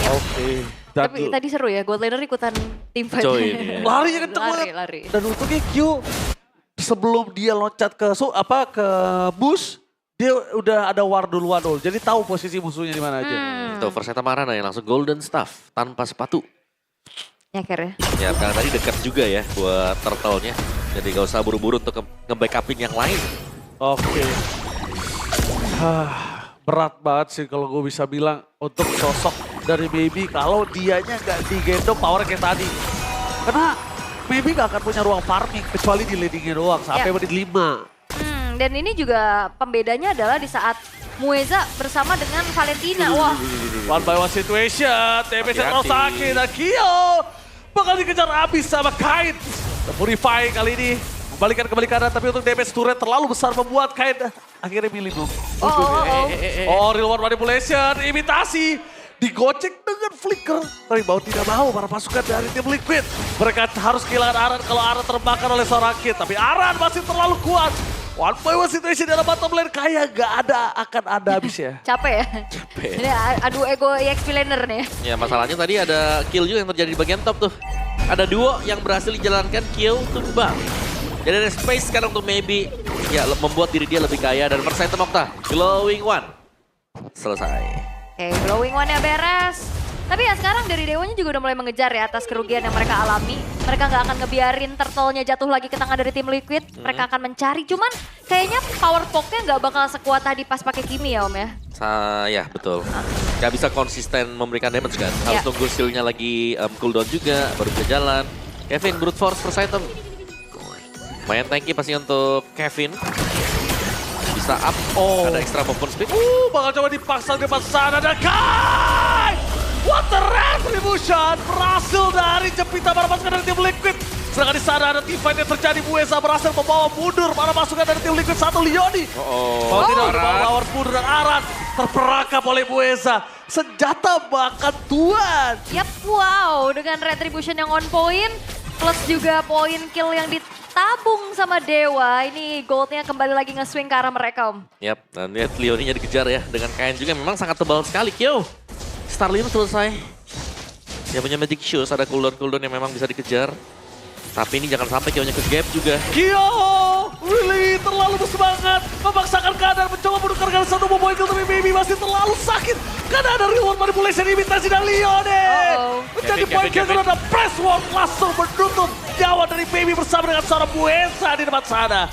Oke. Tapi tadi seru ya, Gold Laner ikutan tim fight. Join, ya. Larinya kenceng Lari, banget. lari. Dan untungnya Q sebelum dia loncat ke ke bus, dia udah ada war duluan dulu. Jadi tahu posisi musuhnya di mana aja. Tuh Verseta Marana yang langsung golden staff tanpa sepatu. Nyeker ya. Ya karena tadi dekat juga ya buat turtle-nya. Jadi gak usah buru-buru untuk nge-backupin yang lain. Oke. Berat banget sih kalau gue bisa bilang untuk sosok dari Baby kalau dianya gak digendong power kayak tadi. Karena Baby gak akan punya ruang farming kecuali di leadingnya doang sampai Ya. menit 5. Dan ini juga pembedanya adalah di saat Mueza bersama dengan Valentina. Wah, One by one situation, TP Central Hati-hati. sakit dan Kyo bakal dikejar habis sama Kain. Purify kali ini membalikan kembali kanan tapi untuk damage turret terlalu besar membuat Kain akhirnya milih dong. oh. Oh, real world manipulation, imitasi digocek dengan flicker. Tapi mau tidak mau para pasukan dari tim Liquid. Mereka harus kehilangan Aran kalau Aran terbakar oleh seorang Kid. Tapi Aran masih terlalu kuat. One by one situation dalam bottom lane kayak akan ada habisnya. Capek ya? Capek. Ini adu ego EXP laner nih. Ya masalahnya tadi ada kill juga yang terjadi di bagian top tuh. Ada duo yang berhasil dijalankan kill tumbang. Jadi ada space sekarang untuk maybe ya membuat diri dia lebih kaya dan persen Okta. Glowing One. Selesai. Oke, glowing one-nya beres. Tapi ya sekarang dari Dewonya juga udah mulai mengejar ya atas kerugian yang mereka alami. Mereka nggak akan ngebiarin turtle-nya jatuh lagi ke tangan dari tim Liquid. Mereka akan mencari, cuman kayaknya power poke-nya nggak bakal sekuat tadi pas pakai Kimi ya Om ya. Ya betul. Gak bisa konsisten memberikan damage kan. Harus Ya. tunggu skill-nya lagi cooldown juga, baru bisa jalan. Kevin, brute force first item. Lumayan tanky pasti untuk Kevin. Bisa up, ada extra movement speed. Bakal coba dipaksa di depan sana dan Kai! What the retribution! Berhasil dari jepitan para pasukan dari tim Liquid. Sedangkan di sana ada team fight yang terjadi. Buesa berhasil membawa mundur para pasukan dari tim Liquid. Satu Leoni. Mau tidak membawa power mundur dan Aran terperangkap oleh Buesa. Senjata makan tuan. Yap, wow, dengan retribution yang on point. Plus juga poin kill yang ditabung sama Dewa. Ini goldnya kembali lagi nge-swing ke arah mereka Om. Yap, dan lihat Leoni-nya dikejar ya. Dengan kain juga memang sangat tebal sekali. Kyo, Starlium selesai. Dia punya magic shoes, ada cooldown yang memang bisa dikejar. Tapi ini jangan sampai Kyo-nya ke gap juga. Kyo, really terlalu bersemangat. Memaksakan keadaan mencoba menukarkan satu poin kill. Tapi Baby masih terlalu sakit. Karena ada reward manipulation imitasi dari Leone. Menjadi poin kill karena ada press wall langsung menutup nyawa dari Baby bersama dengan seorang Buesa di depan sana.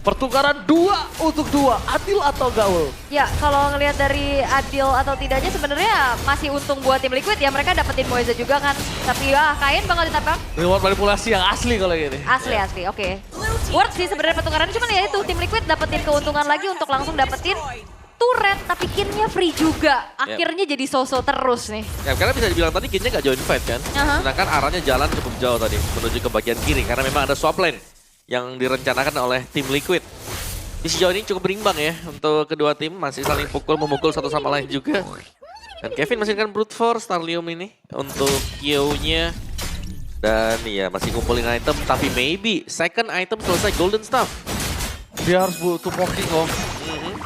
Pertukaran 2 untuk 2, adil atau gaul? Ya, kalau ngelihat dari adil atau tidaknya sebenarnya masih untung buat tim Liquid ya. Mereka dapetin Moeza juga kan. Tapi ya, Kain bakal ditambah. Reward manipulasi yang asli kalau gini. Asli, oke. Worth sih sebenarnya pertukarannya, cuman ya itu tim Liquid dapetin keuntungan lagi untuk langsung dapetin turret, tapi kinnya free juga. Akhirnya jadi so-so terus nih. Ya, karena bisa dibilang tadi kinnya nggak join fight kan. Sedangkan arahnya jalan cukup jauh tadi menuju ke bagian kiri. Karena memang ada swap lane yang direncanakan oleh tim Liquid. Di sejauh ini cukup berimbang ya untuk kedua tim. Masih saling memukul satu sama lain juga. Dan Kevin masih dengan brute force Starlium ini untuk Kyo-nya. Dan ya masih kumpulin item, tapi maybe second item selesai golden staff. Dia harus butuh poking Om.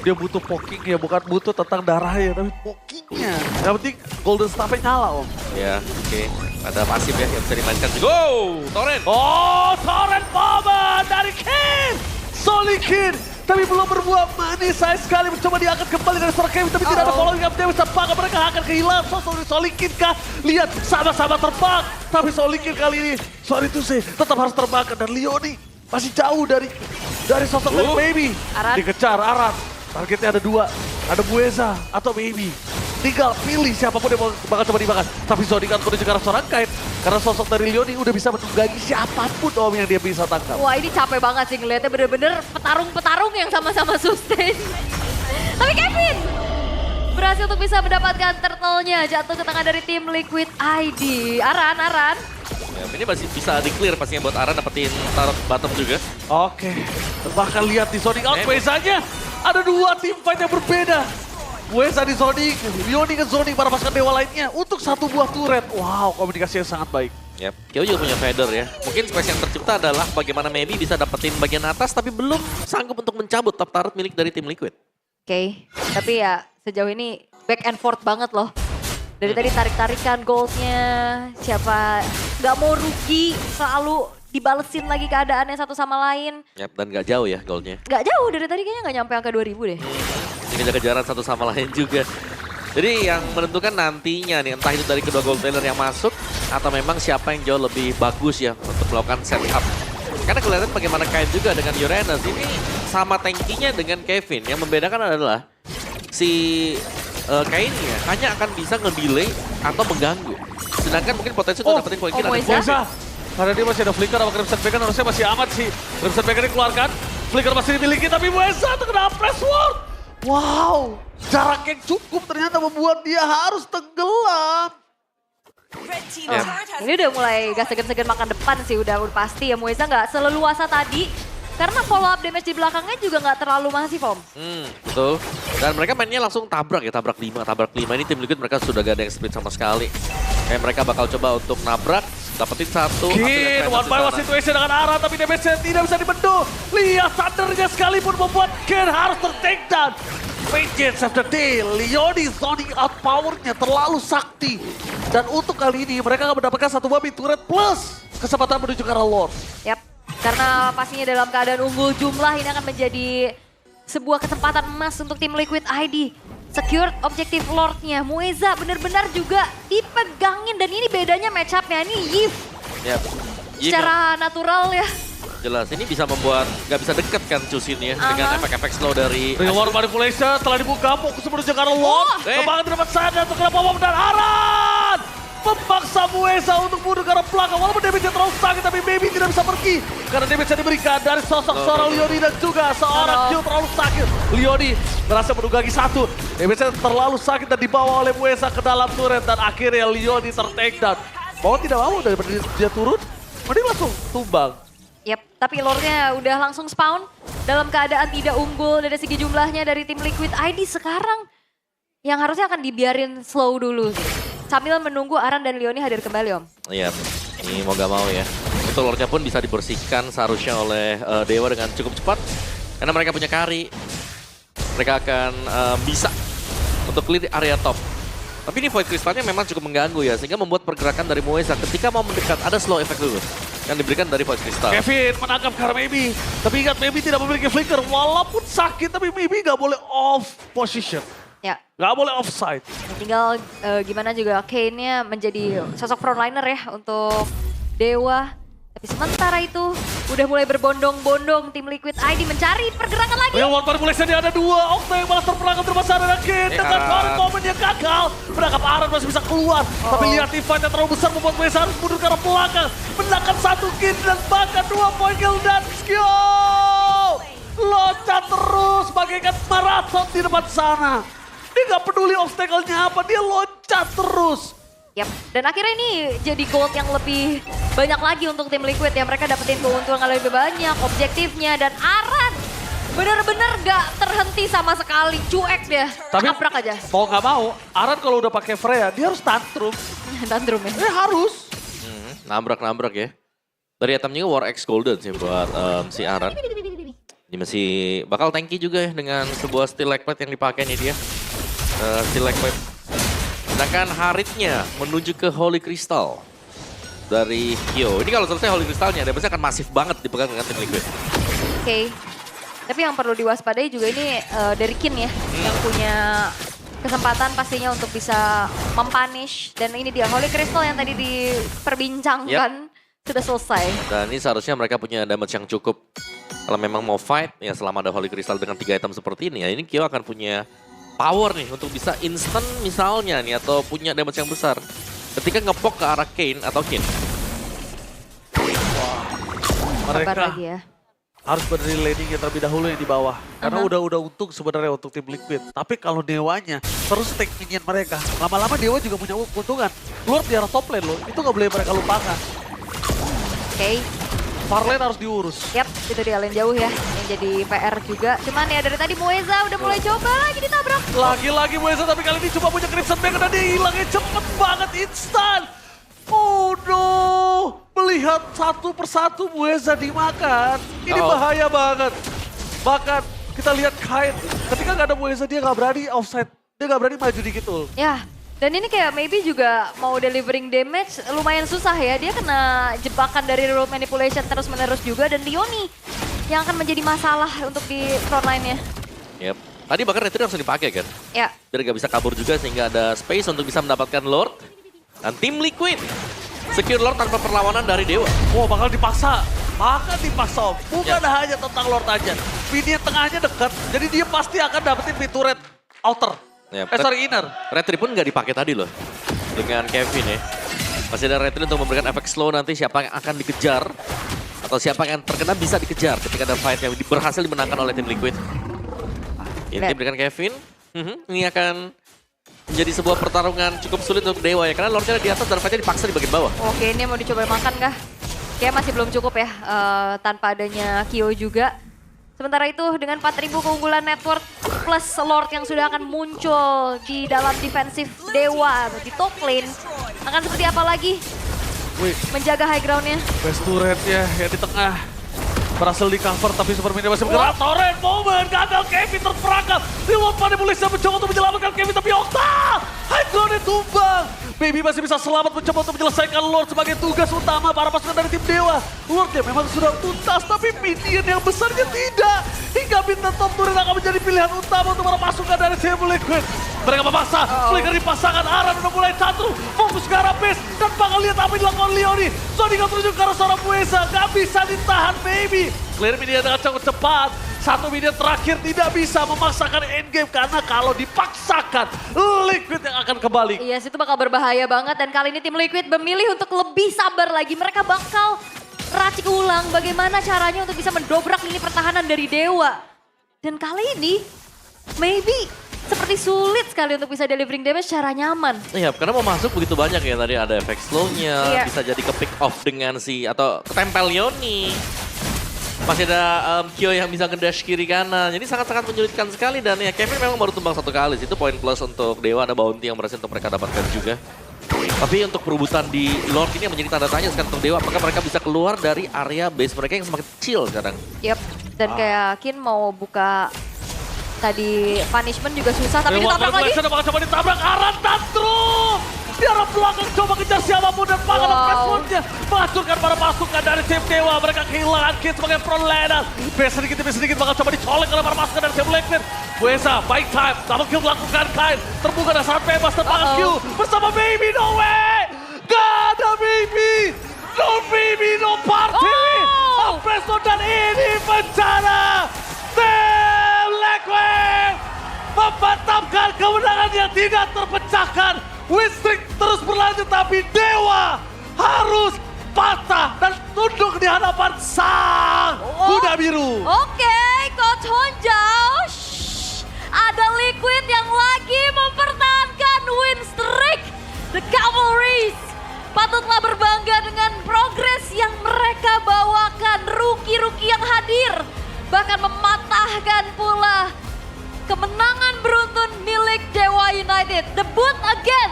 Dia butuh poking ya, bukan butuh tentang darahnya, tapi pokingnya. Yang penting golden staff-nya nyala Om. Ya, oke. Ada pasif ya yang bisa dimainkan juga. Oh, Torrent. Oh, torrent bomber dari Kin! Solikin! Tapi belum berbuah manis, saya sekali mencoba diangkat kembali dari seorang Kevin, tapi tidak ada following up Dewi. Apakah mereka akan kehilangan sosok dari Solikin kah? Lihat, sama-sama terbang. Tapi Solikin kali ini, sorry to say, tetap harus terbang. Dan Leoni masih jauh dari sosok dari Baby. Aran. Dikejar, Aran. Targetnya ada 2, ada Buesa atau Baby. Tinggal pilih siapapun yang bakal coba dimakan. Tapi Zodi kan menuju ke arah seorang Kain. Karena sosok dari Leoni udah bisa menunggangi siapapun Om yang dia bisa tangkap. Wah, ini capek banget sih ngeliatnya, bener-bener petarung-petarung yang sama-sama sustain. Tapi Kevin berhasil untuk bisa mendapatkan turtle-nya jatuh ke tangan dari tim Liquid ID. Aran. Ya, ini masih bisa di-clear pastinya buat Aran dapetin tarot bottom juga. Oke, bahkan lihat di Sonic out Buesanya ada 2 tim fight yang berbeda. Buesa di Sonic, Leoni ke Sonic para pasukan dewa lainnya untuk 1 buah turret. Wow, komunikasi yang sangat baik. Yap, Kyo juga punya feather ya. Mungkin space yang tercipta adalah bagaimana maybe bisa dapetin bagian atas tapi belum sanggup untuk mencabut top turret milik dari tim Liquid. Oke, tapi ya sejauh ini back and forth banget loh. Dari tadi tarik-tarikan goldnya, siapa nggak mau rugi, selalu dibalesin lagi keadaannya satu sama lain. Yap, dan gak jauh ya goalnya. Nggak jauh, dari tadi kayaknya nggak nyampe angka 2000 deh. Ini kejar-kejaran satu sama lain juga. Jadi yang menentukan nantinya nih, entah itu dari kedua gold laner yang masuk, atau memang siapa yang jauh lebih bagus ya untuk melakukan setup. Karena kelihatan bagaimana Kain juga dengan Uranus, ini sama tankinya dengan Kevin. Yang membedakan adalah si Kainnya hanya akan bisa nge-delay atau mengganggu. Sedangkan mungkin potensi untuk dapetin poin kill ada Moeza. Buesa, karena dia masih ada flicker sama Crimson Bacon harusnya masih aman sih. Crimson Bacon dikeluarkan, flicker masih dimiliki tapi Buesa terkena press ward. Wow, jarak yang cukup ternyata membuat dia harus tenggelam. Ini udah mulai gak segan-segan makan depan sih, udah pasti ya. Moeza nggak seleluasa tadi Karena follow up damage di belakangnya juga nggak terlalu masif, Om. Betul. Dan mereka mainnya langsung tabrak ya, tabrak 5. Ini tim Liquid mereka sudah gak ada yang split sama sekali. Kayak mereka bakal coba untuk nabrak, dapetin satu. Kin, one by one situation dengan arah tapi damage-nya tidak bisa dibendung. Lihat thundernya sekalipun membuat Kin harus ter-take down. Vengeance of the day, Leoni zoning out powernya terlalu sakti. Dan untuk kali ini mereka akan mendapatkan satu babi turret plus kesempatan menuju ke arah Lord. Yap, karena pastinya dalam keadaan unggul jumlah ini akan menjadi sebuah kesempatan emas untuk tim Liquid ID. Secured objektif Lordnya, Mueza benar-benar juga dipegangin dan ini bedanya match up-nya ini Yif. Yap. Secara natural ya. Jelas, ini bisa membuat gak bisa deket kan Chusin ya dengan efek-efek slow dari Reward manipulation telah dibuka, fokus menuju ke arah Lord. Kembangan di depan sana untuk kena pom dan Aran. Memaksa Mueza untuk mundur ke arah belakang. Walaupun damage-nya terlalu sakit tapi Baby tidak bisa pergi. Karena damage-nya diberikan dari sosok seorang Leoni dan juga seorang Q terlalu sakit. Leoni berhasil menunggangi satu. Damage-nya terlalu sakit dan dibawa oleh Mueza ke dalam turret. Dan akhirnya Leoni ter-take down. Mau tidak mau daripada dia turun, mending langsung tumbang. Yap, tapi Lordnya udah langsung spawn dalam keadaan tidak unggul dari segi jumlahnya dari tim Liquid ID sekarang. Yang harusnya akan dibiarin slow dulu sih. Sambil menunggu Aran dan Leoni hadir kembali, Om. Iya, ini mau gak mau ya. Untuk Lordnya pun bisa dibersihkan seharusnya oleh Dewa dengan cukup cepat. Karena mereka punya carry. Mereka akan bisa untuk clear area top. Tapi ini Void Crystal-nya memang cukup mengganggu ya. Sehingga membuat pergerakan dari Mueza ketika mau mendekat ada slow effect dulu. Yang diberikan dari Void Crystal. Kevin menangkap karena Maybe. Tapi ingat Maybe tidak memiliki flicker. Walaupun sakit tapi Maybe gak boleh off position. Ya, Gak boleh offside. tinggal gimana juga Kane-nya menjadi sosok frontliner ya untuk Dewa. Tapi sementara itu udah mulai berbondong-bondong tim Liquid ID mencari pergerakan lagi. Yang one manipulation ada dua. Okta yang balas terperangkap terpasar dan Kin dengan Warren momennya gagal. Menangkap Aran masih bisa keluar. Tapi lihat fight yang terlalu besar membuat Mueza harus mundur ke arah belakang. Menangkap satu Kin dan bahkan 2 point kill dan Skyo. Loncat terus bagaikan marathon di depan sana. Dia gak peduli obstacle-nya apa, dia loncat terus. Yap, dan akhirnya ini jadi gold yang lebih banyak lagi untuk tim Liquid ya. Mereka dapetin keuntungan yang lebih banyak, objektifnya, dan Aran bener-bener gak terhenti sama sekali, cuek dia, Tapi tabrak aja. mau gak mau, Aran kalau udah pakai Freya, dia harus tantrum. Tantrum ya. Harus. Nabrak-nabrak ya. Dari itemnya War X Golden sih buat si Aran. Ini masih bakal tanky juga ya dengan sebuah Steel Leg Plate yang dipakai nih dia. Steel Leg Plate. Sedangkan Haritnya menuju ke Holy Crystal dari Kyo. Ini kalau selesai Holy Crystalnya, damage-nya akan masif banget dipegang dengan tim Liquid. Oke. Tapi yang perlu diwaspadai juga ini dari Kin ya, yang punya kesempatan pastinya untuk bisa mempunish. Dan ini dia Holy Crystal yang tadi diperbincangkan sudah selesai. Dan ini seharusnya mereka punya damage yang cukup. Kalau memang mau fight, ya selama ada Holy Crystal dengan 3 item seperti ini, ya ini Kyo akan punya power nih untuk bisa instant misalnya nih atau punya damage yang besar. Ketika ngepok ke arah Kane atau Kin. Mereka Kabar lagi ya. harus berdiri landingnya terlebih dahulu yang di bawah. Karena udah untung sebenarnya untuk tim Liquid. Tapi kalau Dewanya terus take minion mereka, lama-lama Dewa juga punya keuntungan. Lord di arah top lane loh, itu gak boleh mereka lupakan. Oke. Far lane harus diurus. Yap, itu dia lane jauh ya, yang jadi PR juga. Cuman ya dari tadi Mueza udah mulai coba lagi ditabrak. Lagi-lagi Mueza tapi kali ini cuma punya Crimson Bank dan dia hilangnya cepet banget, instan. Oh no, melihat satu persatu Mueza dimakan, ini bahaya banget. Bahkan kita lihat Kain, ketika gak ada Mueza dia gak berani offside, dia gak berani maju dikit ul. Ya, dan ini kayak maybe juga mau delivering damage lumayan susah ya. Dia kena jebakan dari roll manipulation terus-menerus juga. Dan Leoni yang akan menjadi masalah untuk di frontline-nya. Yep. Tadi bahkan Retri langsung dipakai kan. Ya, Biar gak bisa kabur juga sehingga ada space untuk bisa mendapatkan Lord. Dan tim Liquid secure Lord tanpa perlawanan dari Dewa. Wah bakal dipaksa, Om. Bukan hanya tentang Lord aja. Minion tengahnya dekat, jadi dia pasti akan dapetin mid turret outer. Inner. Retri pun gak dipakai tadi loh. Dengan Kevin ya. Masih ada Retri untuk memberikan efek slow nanti siapa yang akan dikejar. Atau siapa yang terkena bisa dikejar ketika ada fight yang berhasil dimenangkan oleh tim Liquid. Ini diberikan Kevin. Ini akan menjadi sebuah pertarungan cukup sulit untuk Dewa ya. Karena Lordnya di atas dan fightnya dipaksa di bagian bawah. oke ini mau dicoba makan kah? Kayak masih belum cukup ya tanpa adanya Kyo juga. Sementara itu dengan 4.000 keunggulan network plus Lord yang sudah akan muncul di dalam defensif Dewa di top lane. Akan seperti apa lagi Wih, menjaga high ground-nya? best turret-nya yang di tengah. Berhasil di cover tapi Super Minion masih bergerak. Torrent moment, gagal Kevin terperangkap. Reload pada Mulisa mencoba untuk menyelamatkan Kevin tapi Okta! High ground-nya tumbang. Baby masih bisa selamat mencoba untuk menyelesaikan Lord sebagai tugas utama para pasukan dari tim Dewa. Lordnya memang sudah tuntas tapi minion yang besarnya tidak. Hingga bintang top turret akan menjadi pilihan utama untuk para pasukan dari tim Liquid. Mereka memaksa, flicker dipasangkan, Aran udah mulai catur, fokus ke arah base, dan bakal lihat apa yang dilakukan Leoni. Sonic terjun ke arah seorang Buesa, gak bisa ditahan Baby. Clear minion dengan cukup cepat, satu minion terakhir tidak bisa memaksakan endgame, karena kalau dipaksakan, Liquid yang akan kembali. Yes, itu bakal berbahaya banget dan kali ini tim Liquid memilih untuk lebih sabar lagi. Mereka bakal racik ulang bagaimana caranya untuk bisa mendobrak lini pertahanan dari Dewa. Dan kali ini, maybe seperti sulit sekali untuk bisa delivering damage secara nyaman. Iya, karena mau masuk begitu banyak ya. Tadi ada efek slow-nya, Iya. bisa jadi ke pick off dengan atau ketempel Leoni. Masih ada Kyo yang bisa ngedash kiri kanan. Jadi sangat-sangat menyulitkan sekali dan ya Kevin memang baru tumbang satu kali. Itu poin plus untuk Dewa, ada bounty yang berhasil untuk mereka dapatkan juga. Tapi untuk perebutan di Lord ini yang menjadi tanda tanya sekarang untuk Dewa. Apakah mereka bisa keluar dari area base mereka yang semakin kecil sekarang? Yep, dan kayak Kin mau buka tadi punishment juga susah tapi ditabrak lagi. Bakal coba ditabrak, Aran tantrum! Di arah belakang coba kejar siapapun dan bakal passwordnya menghancurkan para pasukan dari tim Dewa. Mereka kehilangan Kid sebagai front laner. Base sedikit bakal coba dicolek oleh para pasukan dari tim Liquid. Buesa, baik time, double kill dilakukan Kain. Terbuka dan sangat bebas terbangan Q bersama Baby, no way! Gak ada Baby! No Baby, no party! Presto dan ini bencana! Tim Liquid memantapkan kemenangan yang tidak terpecahkan. Win streak terus berlanjut tapi Dewa harus patah dan tunduk di hadapan sang kuda biru. Oke, Coach Honjao. Ada Liquid yang lagi mempertahankan win streak. The Cavalries patutlah berbangga dengan progres yang mereka bawakan. Rookie-rookie yang hadir bahkan mematahkan pula kemenangan beruntun milik Dewa United. Debut again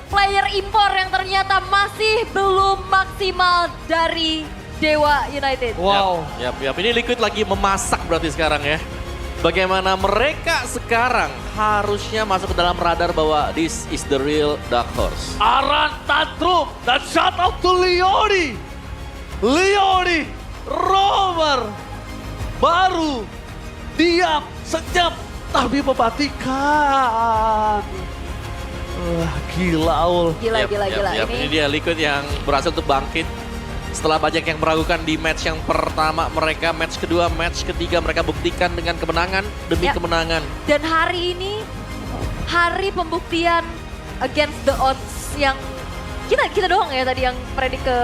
player impor yang ternyata masih belum maksimal dari Dewa United. Wow. Yap. Ini Liquid lagi memasak berarti sekarang ya. Bagaimana mereka sekarang harusnya masuk ke dalam radar bahwa this is the real Dark Horse. Aran tantrum dan shout out to Leoni. Leoni, Romer, baru, diam, senyap, tapi mematikan. Gila Ul. Gila. Yap. Ini dia Liquid yang berhasil untuk bangkit. Setelah banyak yang meragukan di match yang pertama mereka, match kedua, match ketiga mereka buktikan dengan kemenangan demi kemenangan. Dan hari ini, hari pembuktian against the odds yang kita doang ya tadi yang predik ke